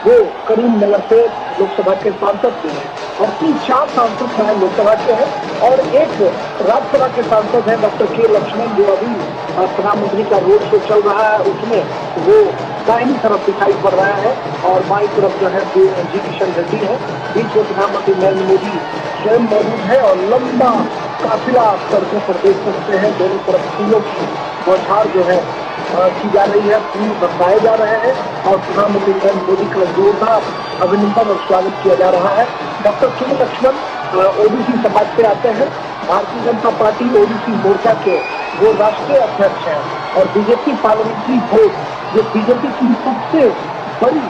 वो करीमनगर से लोकसभा के सांसद भी हैं और 3-4 सांसद हैं लोकसभा के हैं और एक राज्यसभा के सांसद हैं डॉक्टर के लक्ष्मण, जो अभी प्रधानमंत्री का रोड शो चल रहा है उसमें वो दाहिनी तरफ दिखाई पड़ रहा है और बाईं तरफ जो है जी किशन रेड्डी है। बीच में प्रधानमंत्री नरेंद्र मोदी स्वयं मौजूद है और लंबा काफिला सड़कों पर देख सकते हैं। दोनों तरफ फूलों की बौछार जो है की जा रही है, फूल बरसाए जा रहे हैं और प्रधानमंत्री नरेंद्र मोदी का जोरदार अभिनंदन और स्वागत किया जा रहा है। डॉक्टर के लक्ष्मण ओबीसी समाज से आते हैं, भारतीय जनता पार्टी ओबीसी मोर्चा के वो राष्ट्रीय अध्यक्ष हैं और बीजेपी पार्लियामेंट्री बोर्ड, जो बीजेपी की सबसे बड़ी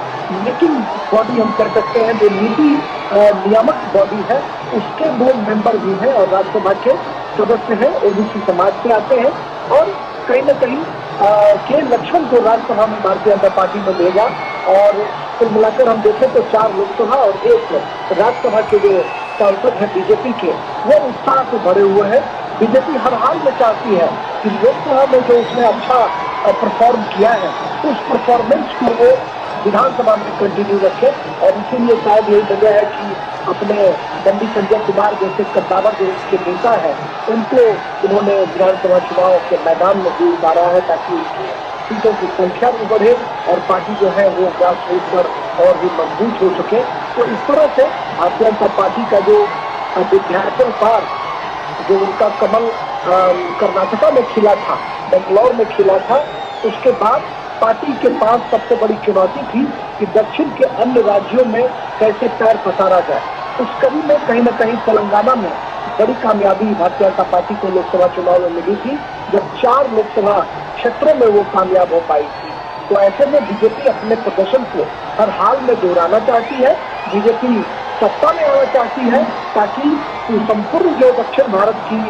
मीटिंग बॉडी हम कर सकते हैं, जो नीति नियामक बॉडी है, उसके वो मेंबर भी हैं और राज्यसभा के सदस्य हैं, ओबीसी समाज से आते हैं और कहीं न कहीं के लक्ष्मण को राज्यसभा में भारतीय जनता पार्टी में देगा और कुल मिलाकर हम देखें तो 4 लोकसभा और 1 राज्यसभा के जो सांसद हैं बीजेपी के, वो उत्साह से भरे हुए हैं। बीजेपी हर हाल में चाहती है कि लोकसभा में जो उसने अच्छा परफॉर्म किया है उस परफॉर्मेंस को वो विधानसभा में कंटिन्यू रखे और इसीलिए शायद यही वजह है कि अपने बंडी संजय कुमार जैसे कद्दावर जो उसके नेता है उनको उन्होंने विधानसभा चुनाव के मैदान में भी उतारा है ताकि उनकी सीटों की संख्या भी बढ़े और पार्टी जो है वो ग्रास रूट पर और भी मजबूत हो सके। तो इस तरह से भारतीय जनता पार्टी का जो विद्यार्थी पार्क, जो उनका कमल कर्नाटका में खिला था, बेंगलोर में खिला था, उसके बाद पार्टी के पास सबसे बड़ी चुनौती थी कि दक्षिण के अन्य राज्यों में कैसे पैर पसारा जाए। उस कड़ी में कहीं न कहीं तेलंगाना में बड़ी कामयाबी भारतीय जनता पार्टी को लोकसभा चुनाव में मिली थी, जब 4 लोकसभा क्षेत्रों में वो कामयाब हो पाई थी। तो ऐसे में बीजेपी अपने प्रदर्शन को हर हाल में दोहराना चाहती है। बीजेपी सत्ता में आना चाहती है ताकि संपूर्ण जो दक्षिण भारत की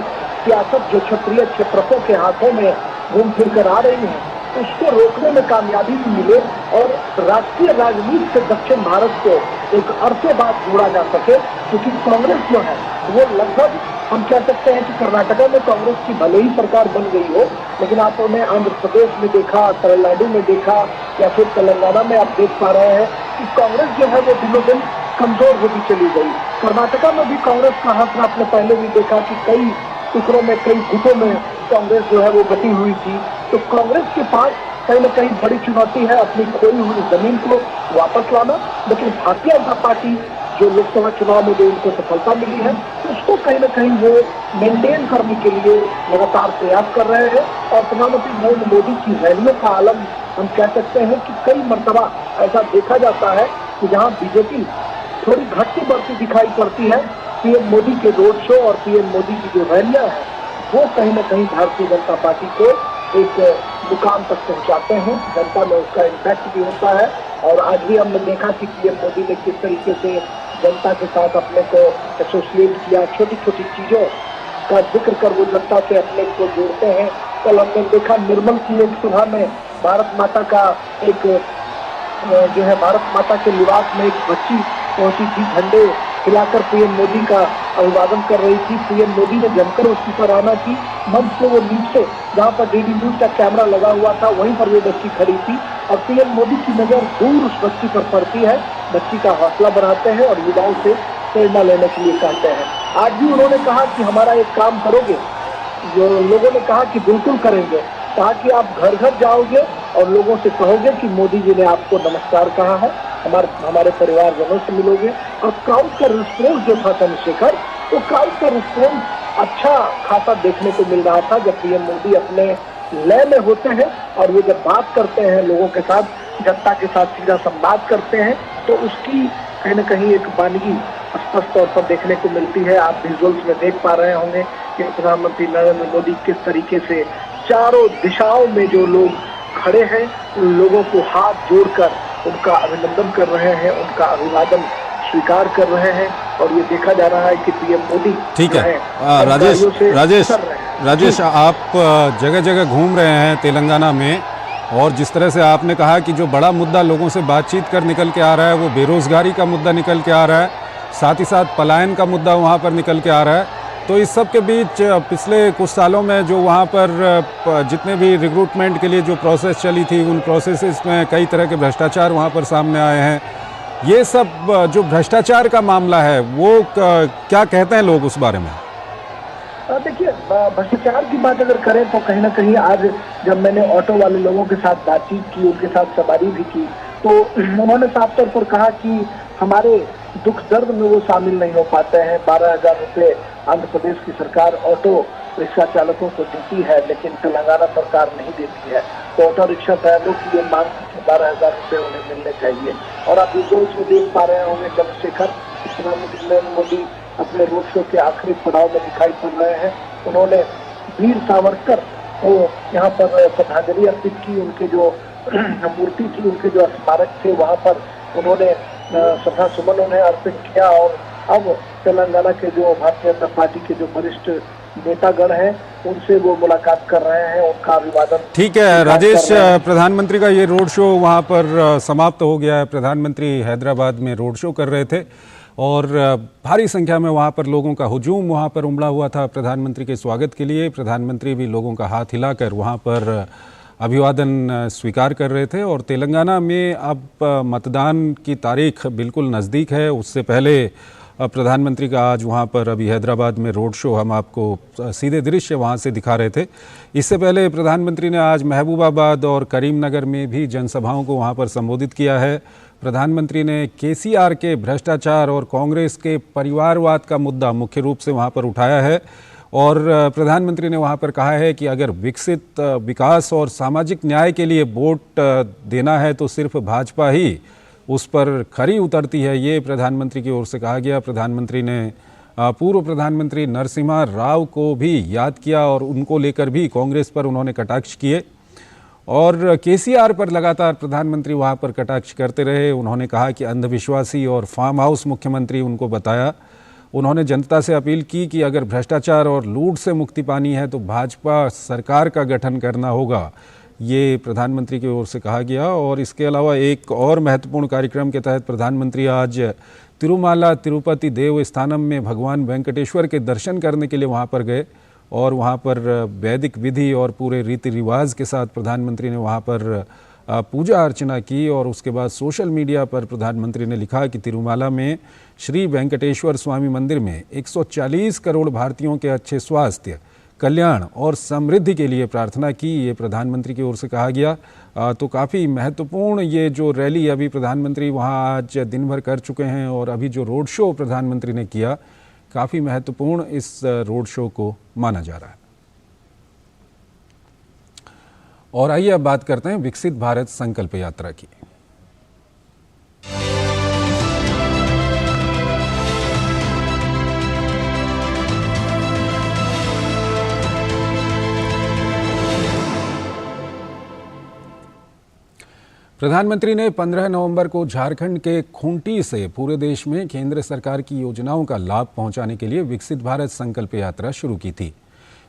सियासत जो क्षेत्रीय क्षेत्रफों के हाथों में घूम फिर कर आ रही है उसको रोकने में कामयाबी भी मिले और राष्ट्रीय राजनीति से दक्षिण भारत को एक अरसे बाद जोड़ा जा सके, क्योंकि कांग्रेस जो है वो लगभग हम कह सकते हैं कि कर्नाटका में कांग्रेस की भले ही सरकार बन गई हो, लेकिन आपने आंध्र प्रदेश में देखा, तमिलनाडु में देखा या फिर तेलंगाना में आप देख पा रहे हैं कि कांग्रेस जो है वो दिनों दिन कमजोर होती चली गई। कर्नाटका में भी कांग्रेस का हाथ आपने पहले भी देखा कि कई टुकड़ों में, कई गुटों में कांग्रेस जो है वो बटी हुई थी। तो कांग्रेस के पास कहीं न कहीं बड़ी चुनौती है अपनी खोई हुई जमीन को वापस लाना, लेकिन भारतीय जनता पार्टी जो लोकसभा चुनाव में जो उनको सफलता मिली है उसको कहीं न कहीं वो मेंटेन करने के लिए लगातार प्रयास कर रहे हैं और प्रधानमंत्री नरेंद्र मोदी की रैलियों का आलम हम कह सकते हैं कि कई मर्तबा ऐसा देखा जाता है कि जहाँ बीजेपी थोड़ी घटती बढ़ती दिखाई पड़ती है, पीएम मोदी के रोड शो और पीएम मोदी की जो रैलियां हैं वो कहीं न कहीं भारतीय जनता पार्टी को एक मुकाम तक पहुंचाते हैं। जनता में उसका इम्पैक्ट भी होता है और आज भी हमने देखा कि पीएम मोदी ने किस तरीके से जनता के साथ अपने को एसोसिएट किया, छोटी छोटी चीजों का जिक्र कर वो जनता से अपने को जोड़ते हैं। कल हमने देखा निर्मल की एक सभा में भारत माता का एक जो है भारत माता के निवास में एक बच्ची पहुंची थी, झंडे हिलाकर पीएम मोदी का अभिवादन कर रही थी। पीएम मोदी ने जमकर उसकी सराहना की। मंच से वो नीचे जहाँ पर डीडी न्यूज का कैमरा लगा हुआ था वहीं पर वो बच्ची खड़ी थी और पीएम मोदी की नजर दूर उस बच्ची पर पड़ती है। बच्ची का हौसला बढ़ाते हैं और युवाओं से प्रेरणा लेने के लिए कहते हैं। आज भी उन्होंने कहा कि हमारा एक काम करोगे, जो लोगों ने कहा कि बिल्कुल करेंगे, कहा कि आप घर घर जाओगे और लोगों से कहोगे कि मोदी जी ने आपको नमस्कार कहा है, हमारे परिवारजनों से मिलोगे। और क्राउड का रिस्पॉन्स जो था चंद्रशेखर, तो क्राउड का रिस्पॉन्स अच्छा खासा देखने को मिल रहा था जब पीएम मोदी अपने लय में होते हैं और वो जब बात करते हैं लोगों के साथ, जनता के साथ सीधा संवाद करते हैं तो उसकी कहीं न कहीं एक वानगी स्पष्ट तौर पर देखने को मिलती है। आप विजुअल्स में देख पा रहे होंगे कि प्रधानमंत्री नरेंद्र मोदी किस तरीके से चारों दिशाओं में जो लोग खड़े हैं उन लोगों को हाथ जोड़कर उनका अभिनंदन कर रहे हैं, उनका अभिवादन स्वीकार कर रहे हैं। और ये देखा जा रहा है कि पीएम मोदी ठीक है। राजेश आप जगह जगह घूम रहे हैं तेलंगाना में, और जिस तरह से आपने कहा कि जो बड़ा मुद्दा लोगों से बातचीत कर निकल के आ रहा है वो बेरोजगारी का मुद्दा निकल के आ रहा है, साथ ही साथ पलायन का मुद्दा वहाँ पर निकल के आ रहा है। तो इस सब के बीच पिछले कुछ सालों में जो वहाँ पर जितने भी रिक्रूटमेंट के लिए जो प्रोसेस चली थी उन प्रोसेसेस में कई तरह के भ्रष्टाचार वहाँ पर सामने आए हैं। ये सब जो भ्रष्टाचार का मामला है वो क्या कहते हैं लोग उस बारे में? देखिए, भ्रष्टाचार की बात अगर करें तो कहीं ना कहीं आज जब मैंने ऑटो वाले लोगों के साथ बातचीत की, उनके साथ सवारी भी की, तो उन्होंने साफ तौर पर कहा कि हमारे दुख दर्द में वो शामिल नहीं हो पाते हैं। 12,000 रुपये आंध्र प्रदेश की सरकार ऑटो रिक्शा चालकों को देती है, लेकिन तेलंगाना सरकार नहीं देती है। तो ऑटो रिक्शा ड्राइवरों की ये मांग की 12,000 रुपये उन्हें मिलने चाहिए। और आप विजुअल्स में देख पा रहे होंगे चंद्रशेखर प्रधानमंत्री नरेंद्र मोदी अपने रोड शो के आखिरी पड़ाव में दिखाई पड़ रहे हैं। उन्होंने वीर सावरकर को यहाँ पर श्रद्धांजलि अर्पित की, उनके जो मूर्ति थी, उनके जो स्मारक थे वहाँ पर उन्होंने श्रद्धा सुमन उन्हें अर्पित किया। और अब तेलंगाना के जो भारतीय जनता पार्टी के जो वरिष्ठ नेतागण हैं उनसे वो मुलाकात कर रहे हैं, उनका अभिवादन। ठीक है राजेश, प्रधानमंत्री का ये रोड शो वहाँ पर समाप्त हो गया है। प्रधानमंत्री हैदराबाद में रोड शो कर रहे थे और भारी संख्या में वहाँ पर लोगों का हुजूम वहाँ पर उमड़ा हुआ था प्रधानमंत्री के स्वागत के लिए। प्रधानमंत्री भी लोगों का हाथ हिलाकर वहाँ पर अभिवादन स्वीकार कर रहे थे। और तेलंगाना में अब मतदान की तारीख बिल्कुल नज़दीक है। उससे पहले प्रधानमंत्री का आज वहाँ पर अभी हैदराबाद में रोड शो हम आपको सीधे दृश्य वहाँ से दिखा रहे थे। इससे पहले प्रधानमंत्री ने आज महबूबाबाद और करीमनगर में भी जनसभाओं को वहाँ पर संबोधित किया है। प्रधानमंत्री ने केसीआर के भ्रष्टाचार और कांग्रेस के परिवारवाद का मुद्दा मुख्य रूप से वहाँ पर उठाया है। और प्रधानमंत्री ने वहाँ पर कहा है कि अगर विकसित विकास और सामाजिक न्याय के लिए वोट देना है तो सिर्फ भाजपा ही उस पर खरी उतरती है, ये प्रधानमंत्री की ओर से कहा गया। प्रधानमंत्री ने पूर्व प्रधानमंत्री नरसिम्हा राव को भी याद किया और उनको लेकर भी कांग्रेस पर उन्होंने कटाक्ष किए। और केसीआर पर लगातार प्रधानमंत्री वहाँ पर कटाक्ष करते रहे। उन्होंने कहा कि अंधविश्वासी और फार्म हाउस मुख्यमंत्री उनको बताया। उन्होंने जनता से अपील की कि अगर भ्रष्टाचार और लूट से मुक्ति पानी है तो भाजपा सरकार का गठन करना होगा, ये प्रधानमंत्री की ओर से कहा गया। और इसके अलावा एक और महत्वपूर्ण कार्यक्रम के तहत प्रधानमंत्री आज तिरुमाला तिरुपति देवस्थानम में भगवान वेंकटेश्वर के दर्शन करने के लिए वहाँ पर गए। और वहाँ पर वैदिक विधि और पूरे रीति रिवाज के साथ प्रधानमंत्री ने वहाँ पर पूजा अर्चना की। और उसके बाद सोशल मीडिया पर प्रधानमंत्री ने लिखा कि तिरुमाला में श्री वेंकटेश्वर स्वामी मंदिर में 140 करोड़ भारतीयों के अच्छे स्वास्थ्य, कल्याण और समृद्धि के लिए प्रार्थना की, ये प्रधानमंत्री की ओर से कहा गया। तो काफ़ी महत्वपूर्ण ये जो रैली अभी प्रधानमंत्री वहाँ आज दिन भर कर चुके हैं और अभी जो रोड शो प्रधानमंत्री ने किया, काफ़ी महत्वपूर्ण इस रोड शो को माना जा रहा है। और आइए अब बात करते हैं विकसित भारत संकल्प यात्रा की। प्रधानमंत्री ने 15 नवंबर को झारखंड के खूंटी से पूरे देश में केंद्र सरकार की योजनाओं का लाभ पहुंचाने के लिए विकसित भारत संकल्प यात्रा शुरू की थी।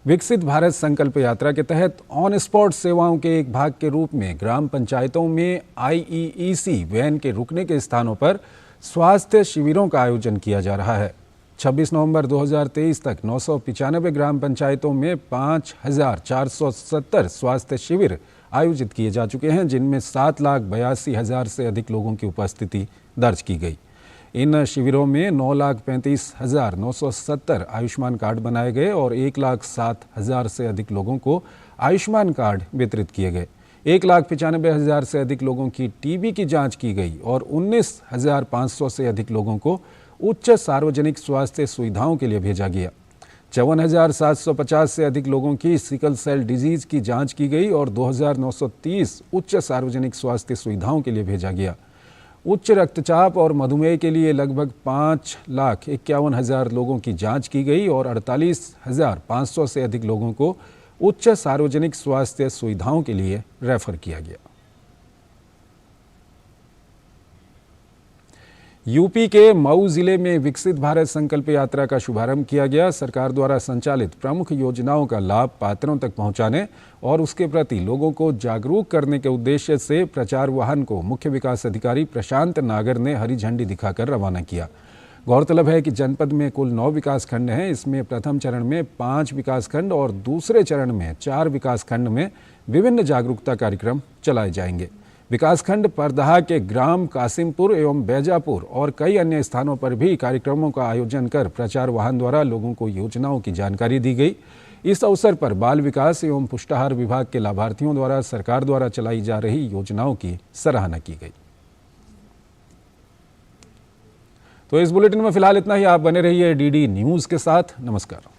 विकसित भारत संकल्प यात्रा के तहत ऑन स्पॉट सेवाओं के एक भाग के रूप में ग्राम पंचायतों में IEEC वैन के रुकने के स्थानों पर स्वास्थ्य शिविरों का आयोजन किया जा रहा है। 26 नवंबर 2023 तक 995 ग्राम पंचायतों में 5,470 स्वास्थ्य शिविर आयोजित किए जा चुके हैं, जिनमें 7,82,000 से अधिक लोगों की उपस्थिति दर्ज की गई। इन शिविरों में 9,35,970 आयुष्मान कार्ड बनाए गए और 1,07,000 से अधिक लोगों को आयुष्मान कार्ड वितरित किए गए। 1,95,000 से अधिक लोगों की टीबी की जांच की गई और 19,500 से अधिक लोगों को उच्च सार्वजनिक स्वास्थ्य सुविधाओं के लिए भेजा गया। 54,750 से अधिक लोगों की सिकल सेल डिजीज की जांच की गई और 2,930 उच्च सार्वजनिक स्वास्थ्य सुविधाओं के लिए भेजा गया। उच्च रक्तचाप और मधुमेह के लिए लगभग 5,51,000 लोगों की जांच की गई और 48,500 से अधिक लोगों को उच्च सार्वजनिक स्वास्थ्य सुविधाओं के लिए रेफर किया गया। यूपी के मऊ जिले में विकसित भारत संकल्प यात्रा का शुभारंभ किया गया। सरकार द्वारा संचालित प्रमुख योजनाओं का लाभ पात्रों तक पहुंचाने और उसके प्रति लोगों को जागरूक करने के उद्देश्य से प्रचार वाहन को मुख्य विकास अधिकारी प्रशांत नागर ने हरी झंडी दिखाकर रवाना किया। गौरतलब है कि जनपद में कुल 9 विकासखंड हैं। इसमें प्रथम चरण में 5 विकासखंड और दूसरे चरण में 4 विकासखंड में विभिन्न जागरूकता कार्यक्रम चलाए जाएंगे। विकासखंड परदहा के ग्राम कासिमपुर एवं बैजापुर और कई अन्य स्थानों पर भी कार्यक्रमों का आयोजन कर प्रचार वाहन द्वारा लोगों को योजनाओं की जानकारी दी गई। इस अवसर पर बाल विकास एवं पुष्टाहार विभाग के लाभार्थियों द्वारा सरकार द्वारा चलाई जा रही योजनाओं की सराहना की गई। तो इस बुलेटिन में फिलहाल इतना ही। आप बने रहिए डीडी न्यूज़ के साथ। नमस्कार।